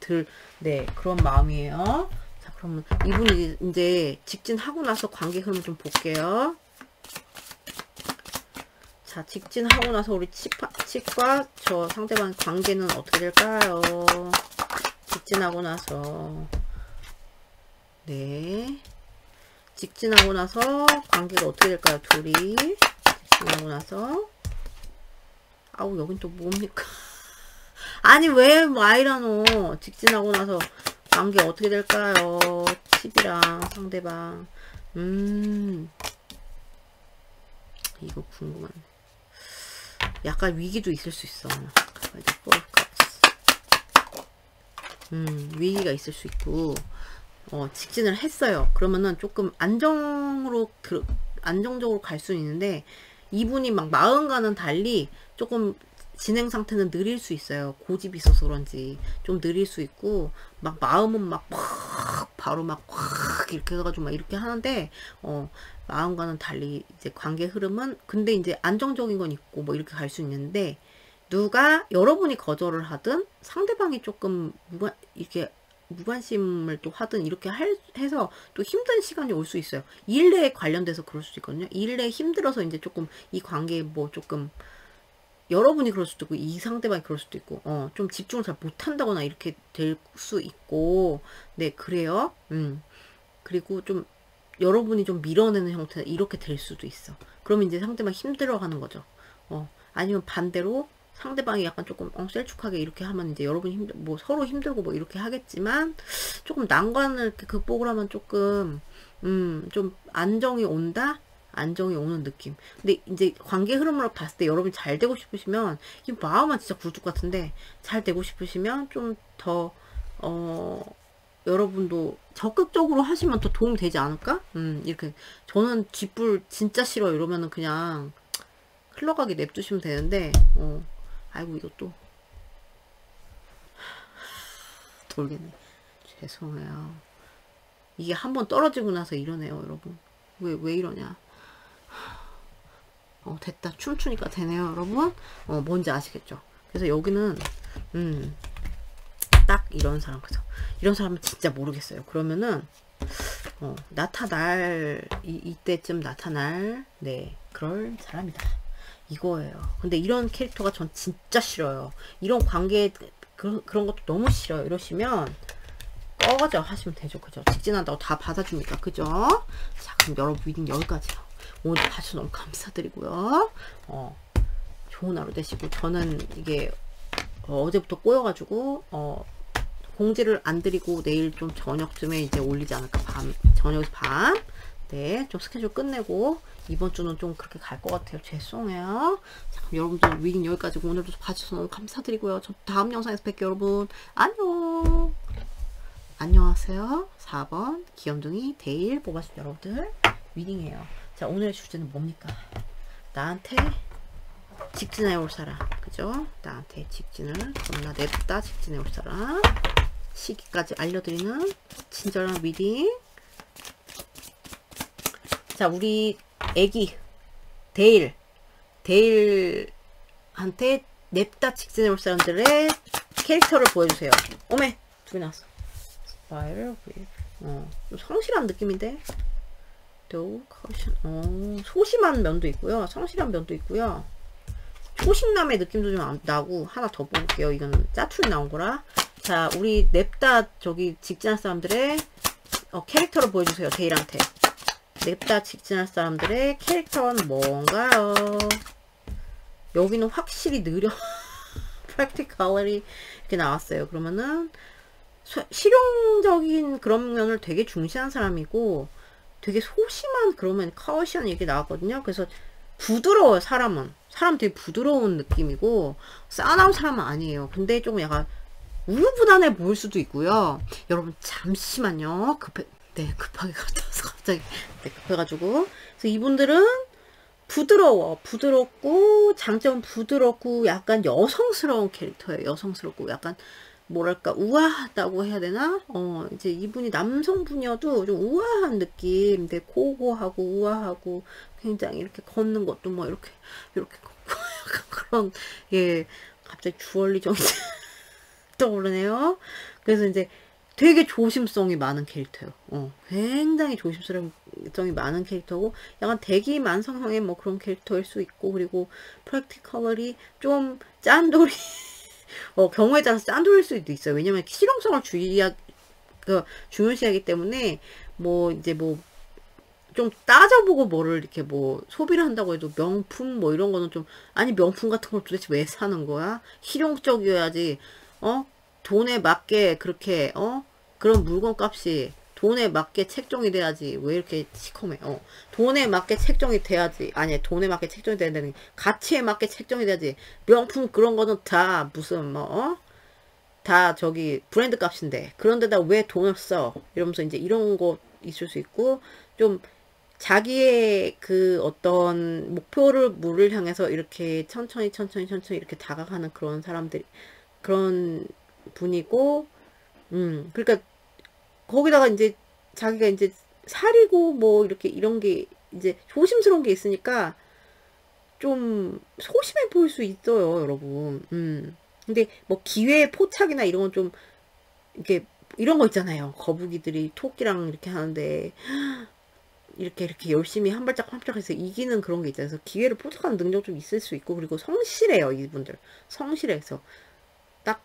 Speaker 1: 네, 그런 마음이에요. 자, 그러면 이분이 이제 직진하고 나서 관계 흐름 좀 볼게요. 자, 직진하고 나서 우리 칩과 저 상대방 관계는 어떻게 될까요? 직진하고 나서. 네. 직진하고 나서 관계가 어떻게 될까요? 둘이. 직진하고 나서. 아우, 여긴 또 뭡니까? 아니, 왜 와이라노? 직진하고 나서 관계 어떻게 될까요? 칩이랑 상대방. 이거 궁금하네. 약간 위기도 있을 수 있어. 위기가 있을 수 있고, 직진을 했어요. 그러면은 조금 안정적으로 갈 수는 있는데, 이분이 막 마음과는 달리 조금 진행 상태는 느릴 수 있어요. 고집이 있어서 그런지 좀 느릴 수 있고, 막 마음은 막 바로 막 확 이렇게 해가지고 막 이렇게 하는데, 마음과는 달리 이제 관계 흐름은 근데 이제 안정적인 건 있고 뭐 이렇게 갈 수 있는데, 여러분이 거절을 하든 상대방이 조금 이렇게 무관심을 또 하든 이렇게 해서 또 힘든 시간이 올 수 있어요. 일에 관련돼서 그럴 수도 있거든요. 일에 힘들어서 이제 조금 이 관계에 뭐 조금 여러분이 그럴 수도 있고 이 상대방이 그럴 수도 있고 좀 집중을 잘 못한다거나 이렇게 될 수 있고, 네, 그래요. 그리고 좀 여러분이 좀 밀어내는 형태 이렇게 될 수도 있어. 그러면 이제 상대방 힘들어하는 거죠. 아니면 반대로 상대방이 약간 조금 셀쭉하게 이렇게 하면 이제 여러분이 뭐 서로 힘들고 뭐 이렇게 하겠지만, 조금 난관을 이렇게 극복을 하면 조금 좀 안정이 온다? 안정이 오는 느낌. 근데 이제 관계 흐름으로 봤을 때 여러분이 잘 되고 싶으시면, 이 마음은 진짜 굴뚝 같은데 잘 되고 싶으시면 좀 더 여러분도 적극적으로 하시면 더 도움이 되지 않을까? 이렇게 저는 뒷불 진짜 싫어 이러면은 그냥 흘러가게 냅두시면 되는데, 아이고 이것도 돌겠네. 죄송해요. 이게 한번 떨어지고 나서 이러네요 여러분. 왜 이러냐. 됐다. 춤추니까 되네요 여러분. 뭔지 아시겠죠? 그래서 여기는 딱 이런 사람, 그죠? 이런 사람은 진짜 모르겠어요. 그러면은 이때쯤 나타날, 네, 그럴 사람이다 이거예요. 근데 이런 캐릭터가 전 진짜 싫어요. 이런 관계 그런 것도 너무 싫어요. 이러시면 꺼져 하시면 되죠. 그죠? 직진한다고 다 받아줍니까? 그죠? 자, 그럼 여러분 리딩 여기까지요. 오늘 봐주셔서 너무 감사드리고요. 좋은 하루 되시고, 저는 이게 어제부터 꼬여가지고 공지를 안 드리고 내일 좀 저녁쯤에 이제 올리지 않을까. 저녁에서 밤. 네, 좀 스케줄 끝내고 이번 주는 좀 그렇게 갈 것 같아요. 죄송해요. 자, 그럼 여러분들 리딩 여기까지고, 오늘도 봐주셔서 너무 감사드리고요. 저 다음 영상에서 뵐게요 여러분. 안녕. 안녕하세요. 4번 귀염둥이 데일 뽑았을 여러분들 리딩이에요. 자, 오늘의 주제는 뭡니까? 나한테 직진해 올 사람, 그죠? 나한테 직진을 겁나 냅다 직진해 올 사람, 시기까지 알려드리는 친절한 리딩. 자, 우리 애기 데일한테 냅다 직진해 올 사람들의 캐릭터를 보여주세요. 오메, 두 개 나왔어. 스파이럴 좀 성실한 느낌인데, 소심한 면도 있고요, 성실한 면도 있고요, 초식남의 느낌도 좀 나고. 하나 더 볼게요. 이건 짜투리 나온 거라. 자, 우리 냅다 저기 직진할 사람들의 캐릭터를 보여주세요. 데일한테. 냅다 직진할 사람들의 캐릭터는 뭔가요? 여기는 확실히 느려. practicality 이렇게 나왔어요. 그러면은 실용적인 그런 면을 되게 중시한 사람이고 되게 소심한 그러면 caution 이렇게 나왔거든요. 그래서 부드러워요. 사람은. 사람 되게 부드러운 느낌이고 싸나운 사람은 아니에요. 근데 조금 약간 우유부단해 보일 수도 있고요. 여러분 잠시만요. 급하게 갔다 와서 갑자기 급해가지고. 그래서 이분들은 부드럽고 장점은 부드럽고 약간 여성스러운 캐릭터예요. 여성스럽고 약간 뭐랄까 우아하다고 해야 되나? 이제 이분이 남성분이어도 좀 우아한 느낌. 근데 고고하고 우아하고 굉장히 이렇게 걷는 것도 뭐 이렇게 걷고 약간 그런 예 갑자기 주얼리 정이 떠오르네요. 그래서 이제 되게 조심성이 많은 캐릭터예요. 굉장히 조심성이 많은 캐릭터고 약간 대기만성형의 뭐 그런 캐릭터일 수 있고 그리고 프랙티컬리 좀 짠돌이 경우에 따라서 짠돌일 수도 있어요. 왜냐면 실용성을 중요시하기 때문에 뭐 이제 뭐 좀 따져보고 뭐를 이렇게 뭐 소비를 한다고 해도 명품 뭐 이런 거는 좀 아니 명품 같은 걸 도대체 왜 사는 거야? 실용적이어야지 돈에 맞게 그렇게 그런 물건 값이 돈에 맞게 책정이 돼야지. 왜 이렇게 시커매? 돈에 맞게 책정이 돼야지. 아니 돈에 맞게 책정이 돼야 되는 가치에 맞게 책정이 돼야지. 명품 그런 거는 다 무슨 다 저기 브랜드 값인데 그런데다 왜 돈을 써? 이러면서 이제 이런 거 있을 수 있고 좀 자기의 그 어떤 목표를 향해서 이렇게 천천히 이렇게 다가가는 그런 사람들이 그런 분이고 그러니까 거기다가 이제 자기가 이제 살이고 뭐 이렇게 이런 게 이제 조심스러운 게 있으니까 좀 소심해 보일 수 있어요, 여러분. 근데 뭐 기회의 포착이나 이런 건 좀 이렇게 이런 거 있잖아요. 거북이들이 토끼랑 이렇게 하는데 이렇게 열심히 한 발짝 해서 이기는 그런 게 있잖아요. 그래서 기회를 포착하는 능력 좀 있을 수 있고 그리고 성실해요, 이분들. 성실해서 딱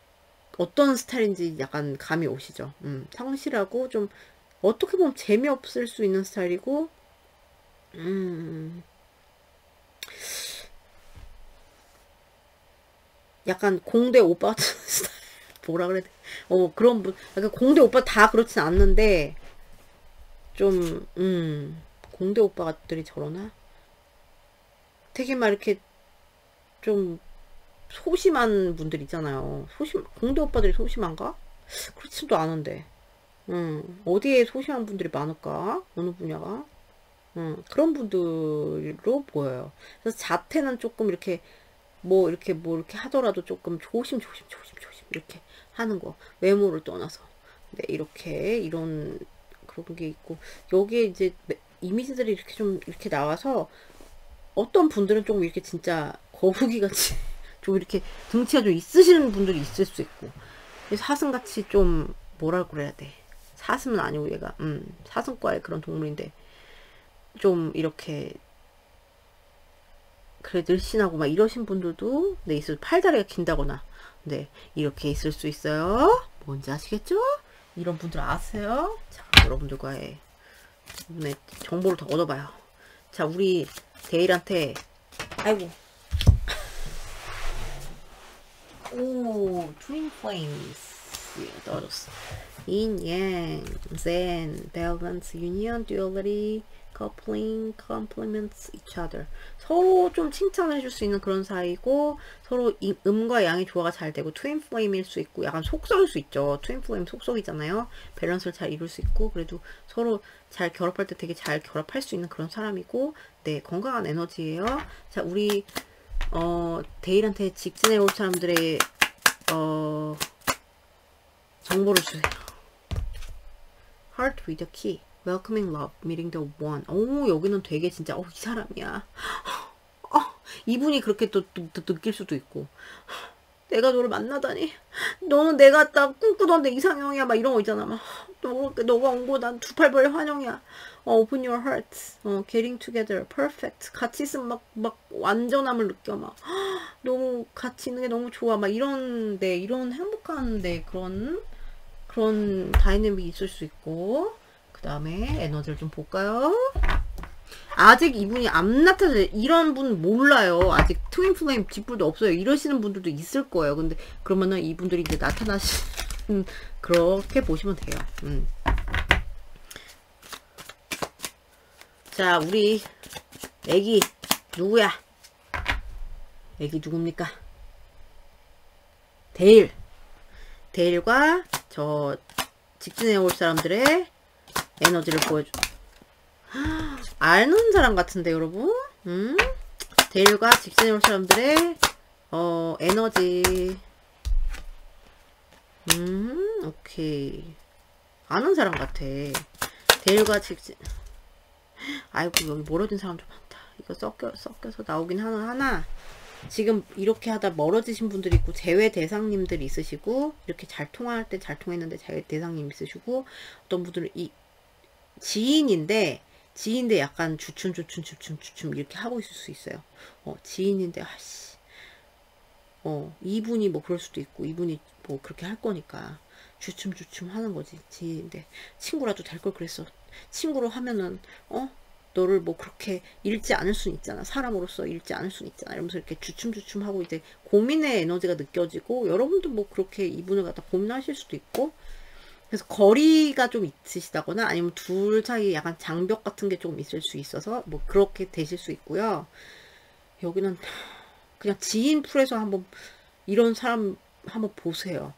Speaker 1: 어떤 스타일인지 약간 감이 오시죠. 성실하고 좀 어떻게 보면 재미없을 수 있는 스타일이고 약간 공대 오빠 같은 스타일 뭐라 그래야 돼? 그런 분 약간 공대 오빠 다 그렇진 않는데 좀 공대 오빠들이 저러나? 되게 막 이렇게 좀 소심한 분들 있잖아요. 공대 오빠들이 소심한가? 그렇지도 않은데. 어디에 소심한 분들이 많을까? 어느 분야가? 그런 분들로 보여요. 그래서 자태는 조금 이렇게 이렇게 하더라도 조금 조심 이렇게 하는 거. 외모를 떠나서. 네, 이런 그런 게 있고 여기에 이제 이미지들이 이렇게 좀 이렇게 나와서 어떤 분들은 좀 이렇게 진짜 거북이 같이 좀 이렇게 등치가 좀 있으신 분들이 있을 수 있고 사슴같이 좀 뭐라 그래야 돼. 사슴은 아니고 얘가 사슴과의 그런 동물인데 좀 이렇게 그래 늘씬하고 막 이러신 분들도 네 있을 팔다리가 긴다거나 네 이렇게 있을 수 있어요. 뭔지 아시겠죠? 이런 분들 아세요? 자 여러분들과의 이번에 정보를 더 얻어봐요. 자 우리 데일한테 아이고 오 트윈 플레임스 떨어졌어. yin yang zen balance union duality coupling complements each other. 서로 좀 칭찬을 해줄 수 있는 그런 사이고 서로 음과 양의 조화가 잘 되고 트윈 플레임일 수 있고 약간 속성일 수 있죠. 트윈 플레임 속성이잖아요. 밸런스를 잘 이룰 수 있고 그래도 서로 잘 결합할 때 되게 잘 결합할 수 있는 그런 사람이고 네 건강한 에너지예요. 자 우리 데일한테 직진해 올 사람들의 정보를 주세요. Heart with a key. Welcoming love. Meeting the one. 오 여기는 되게 진짜 이 사람이야. 이분이 그렇게 또 느낄 수도 있고 내가 너를 만나다니 너는 내가 딱 꿈꾸던데 이상형이야 막 이런 거 있잖아. 막 너가 온 거 난 두 팔 벌려 환영이야. Open your hearts. Getting together. Perfect. 같이 있으면 막 완전함을 느껴. 막 너무 같이 있는 게 너무 좋아. 막 이런 행복한데 그런 다이내믹이 있을 수 있고 그 다음에 에너지를 좀 볼까요? 아직 이분이 안 나타나요. 이런 분 몰라요. 아직 트윈 플레임 뒷불도 없어요. 이러시는 분들도 있을 거예요. 근데 그러면은 이분들이 이제 나타나시는 그렇게 보시면 돼요. 자, 우리 애기 누구야? 애기 누굽니까? 데일. 데일과 저 직진해 올 사람들의 에너지를 보여줘. 아는 사람 같은데 여러분? 데일과 직진해 올 사람들의 에너지. 오케이. 아는 사람 같아. 데일과 직진. 아이고, 여기 멀어진 사람 좀 많다. 이거 섞여서 나오긴 하나. 지금 이렇게 하다 멀어지신 분들이 있고, 제외 대상님들이 있으시고, 이렇게 잘 통할 때 잘 통했는데 제외 대상님 있으시고, 어떤 분들은 지인인데 약간 주춤 이렇게 하고 있을 수 있어요. 지인인데, 이분이 뭐 그럴 수도 있고, 이분이 뭐 그렇게 할 거니까, 주춤 하는 거지. 지인인데, 친구라도 될 걸 그랬어. 친구로 하면은, 너를 뭐 그렇게 잃지 않을 수는 있잖아. 사람으로서 잃지 않을 수는 있잖아. 이러면서 이렇게 주춤 하고 이제 고민의 에너지가 느껴지고, 여러분도 뭐 그렇게 이분을 갖다 고민하실 수도 있고, 그래서 거리가 좀 있으시다거나 아니면 둘 사이에 약간 장벽 같은 게 조금 있을 수 있어서 뭐 그렇게 되실 수 있고요. 여기는 그냥 지인 풀에서 한번 이런 사람 한번 보세요.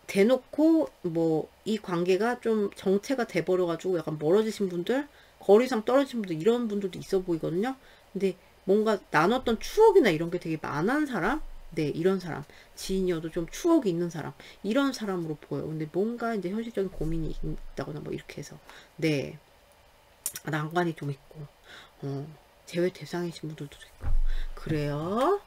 Speaker 1: 대놓고 뭐 이 관계가 좀 정체가 돼버려 가지고 약간 멀어지신 분들, 거리상 떨어진 분들, 이런 분들도 있어 보이거든요. 근데 뭔가 나눴던 추억이나 이런 게 되게 많은 사람, 네, 이런 사람, 지인이어도 좀 추억이 있는 사람, 이런 사람으로 보여요. 근데 뭔가 이제 현실적인 고민이 있다거나 뭐 이렇게 해서, 네, 난관이 좀 있고, 제외 대상이신 분들도 있고, 그래요.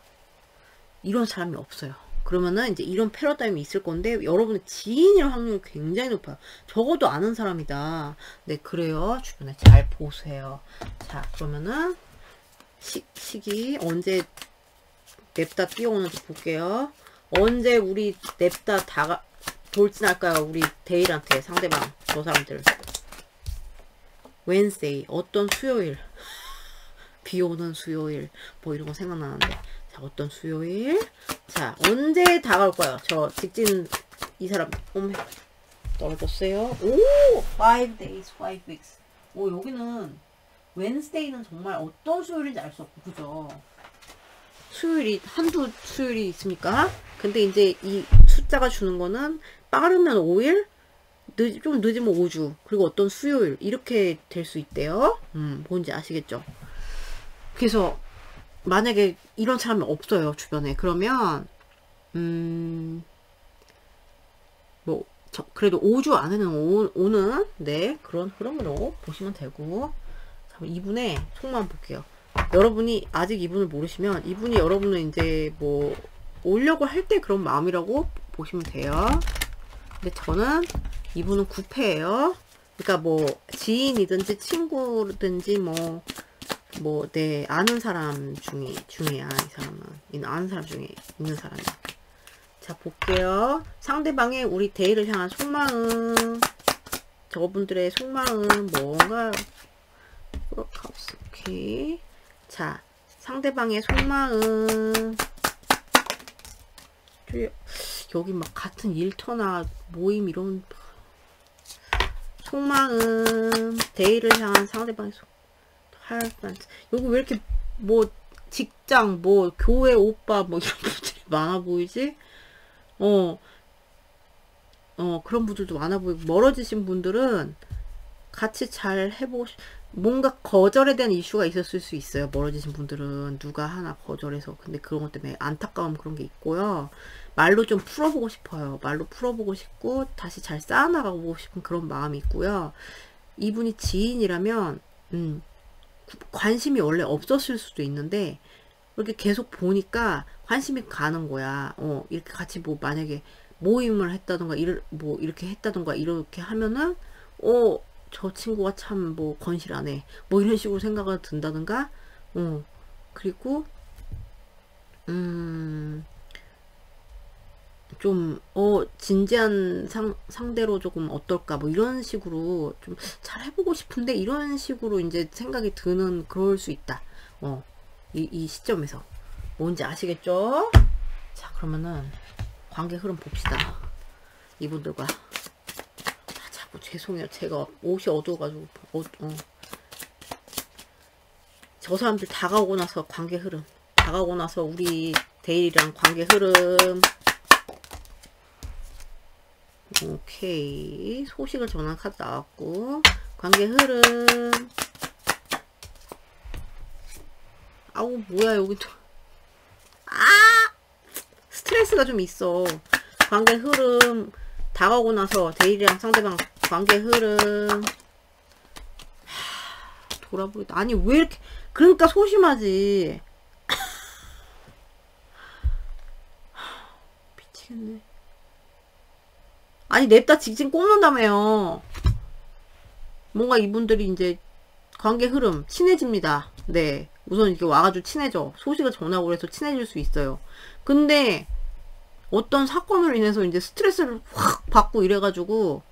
Speaker 1: 이런 사람이 없어요. 그러면은 이제 이런 패러다임이 있을 건데, 여러분의 지인일 확률이 굉장히 높아요. 적어도 아는 사람이다. 네, 그래요. 주변에 잘 보세요. 자, 그러면은 시기 언제 냅다 뛰어오는지 볼게요. 언제 우리 냅다 돌진할까요? 우리 데일한테, 상대방 저 사람들. Wednesday, 어떤 수요일, 비 오는 수요일, 뭐 이런 거 생각나는데, 자, 어떤 수요일? 자, 언제 다가올까요? 저 직진 이 사람 떨어졌어요. 오, 5 days, 5 weeks. 오, 여기는 Wednesday는 정말 어떤 수요일인지 알 수 없고, 그죠? 수요일이 한두 수요일이 있습니까? 근데 이제 이 숫자가 주는 거는 빠르면 5일, 좀 늦으면 5주, 그리고 어떤 수요일 이렇게 될 수 있대요. 뭔지 아시겠죠? 그래서 만약에 이런 사람이 없어요, 주변에. 그러면 뭐 그래도 5주 안에는 오는, 네, 그런 흐름으로 보시면 되고. 자, 이분의 속마음 볼게요. 여러분이 아직 이분을 모르시면 이분이 여러분을 이제 뭐 오려고 할 때 그런 마음이라고 보시면 돼요. 근데 저는 이분은 구패예요. 그러니까 뭐 지인이든지 친구든지 네, 아는 사람 중이야, 이 사람은. 아는 사람 중에 있는 사람이야. 자, 볼게요. 상대방의 우리 데이를 향한 속마음. 저분들의 속마음, 뭔가, 오케이. 자, 상대방의 속마음. 여기 막 같은 일터나 모임 이런, 속마음, 데이를 향한 상대방의 여기 왜 이렇게 뭐 직장, 뭐 교회 오빠 뭐 이런 분들이 많아 보이지? 그런 분들도 많아 보이고, 멀어지신 분들은 같이 잘 뭔가 거절에 대한 이슈가 있었을 수 있어요. 멀어지신 분들은 누가 하나 거절해서. 근데 그런 것 때문에 안타까움 그런 게 있고요. 말로 좀 풀어보고 싶어요. 말로 풀어보고 싶고 다시 잘 쌓아나가고 싶은 그런 마음이 있고요. 이분이 지인이라면 관심이 원래 없었을 수도 있는데 이렇게 계속 보니까 관심이 가는 거야. 이렇게 같이 뭐 만약에 모임을 했다던가 뭐 이렇게 했다던가 이렇게 하면은 저 친구가 참 뭐 건실하네, 뭐 이런 식으로 생각이 든다든가. 그리고 좀, 진지한 상대로 조금 어떨까, 뭐, 이런 식으로 좀 잘 해보고 싶은데, 이런 식으로 이제 생각이 드는, 그럴 수 있다. 이 시점에서. 뭔지 아시겠죠? 자, 그러면은, 관계 흐름 봅시다. 이분들과. 자꾸 죄송해요. 제가 옷이 어두워가지고, 저 사람들 다가오고 나서 관계 흐름. 다가오고 나서 우리 데일이랑 관계 흐름. 오케이. 소식을 전한 카드 나왔고, 관계 흐름. 아우, 뭐야, 여기 또. 스트레스가 좀 있어. 관계 흐름. 다가오고 나서 데일이랑 상대방 관계 흐름. 돌아보겠다. 아니, 왜 이렇게. 그러니까 소심하지. 미치겠네. 아니, 냅다 직진 꼽는다며요. 뭔가 이분들이 이제 관계 흐름 친해집니다. 네, 우선 이렇게 와가지고 친해져. 소식을 전하고 그래서 친해질 수 있어요. 근데 어떤 사건으로 인해서 이제 스트레스를 확 받고 이래가지고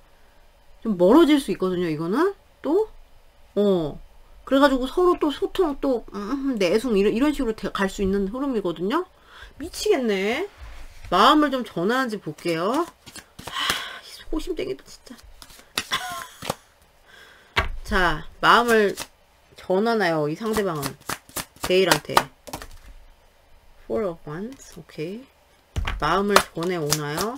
Speaker 1: 좀 멀어질 수 있거든요. 이거는 또 그래가지고 서로 또 소통 또 내숭 이런 식으로 갈 수 있는 흐름이거든요. 미치겠네. 마음을 좀 전하는지 볼게요. 소심쟁이도 진짜. 자, 마음을 전하나요? 이 상대방은 데일한테. Four of Wands. 오케이. 마음을 전해오나요?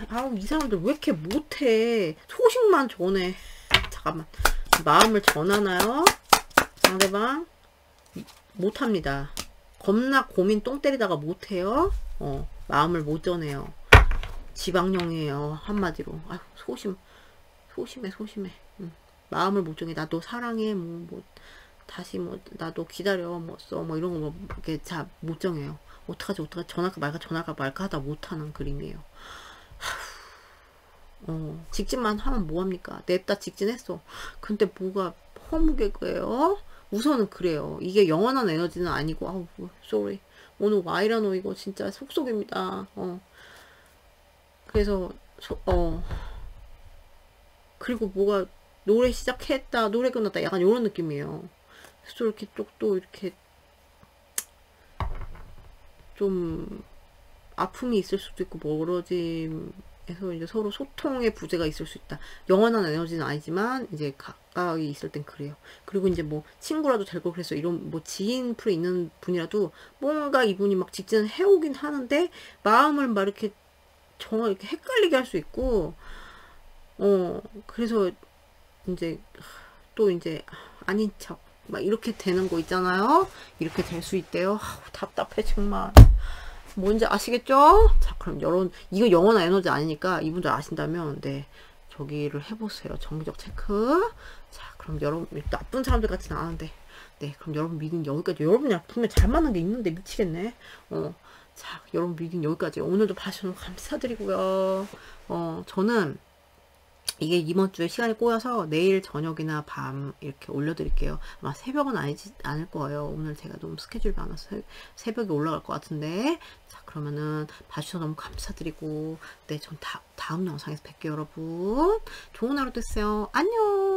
Speaker 1: 아우, 이 사람들 왜 이렇게 못해. 소식만 전해. 잠깐만. 마음을 전하나요? 상대방 못합니다. 겁나 고민 똥 때리다가 못해요. 마음을 못 전해요. 지방령이에요. 한마디로. 아유, 소심해. 마음을 못 정해. 나 너 사랑해. 다시 나 너 기다려. 이런 거 이렇게 잘 못 정해요. 어떡하지? 전화할까 말까 하다 못하는 그림이에요. 직진만 하면 뭐합니까? 냅다 직진했어. 근데 뭐가 허무개그예요? 우선은 그래요. 이게 영원한 에너지는 아니고, 아우, sorry. 오늘 와이라노 이거 진짜 속속입니다. 그래서, 그리고 뭐가 노래 시작했다, 노래 끝났다, 약간 이런 느낌이에요. 그래서 이렇게 또 이렇게 좀 아픔이 있을 수도 있고 멀어짐에서 이제 서로 소통의 부재가 있을 수 있다. 영원한 에너지는 아니지만 이제 가까이 있을 땐 그래요. 그리고 이제 뭐 친구라도 될 거 그래서 이런 뭐 지인 풀에 있는 분이라도 뭔가 이분이 막 직진을 해오긴 하는데 마음을 막 이렇게 정말 이렇게 헷갈리게 할 수 있고 그래서 이제 또 이제 아닌 척 막 이렇게 되는 거 있잖아요. 이렇게 될 수 있대요. 답답해 정말. 뭔지 아시겠죠? 자, 그럼 이거 영원한 에너지 아니니까 이분들 아신다면 네, 저기를 해보세요. 정기적 체크. 자, 그럼 여러분 나쁜 사람들 같지는 않은데 네, 그럼 여러분 미팅 여기까지. 여러분이랑 분명 잘 맞는 게 있는데 미치겠네. 자, 여러분 미팅 여기까지. 오늘도 봐주셔서 감사드리고요. 저는 이게 이번 주에 시간이 꼬여서 내일 저녁이나 밤 이렇게 올려드릴게요. 아마 새벽은 아니지 않을 거예요. 오늘 제가 너무 스케줄이 많아서 새벽에 올라갈 것 같은데. 자, 그러면은 봐주셔서 너무 감사드리고 네, 전 다음 영상에서 뵐게요. 여러분 좋은 하루 되세요. 안녕.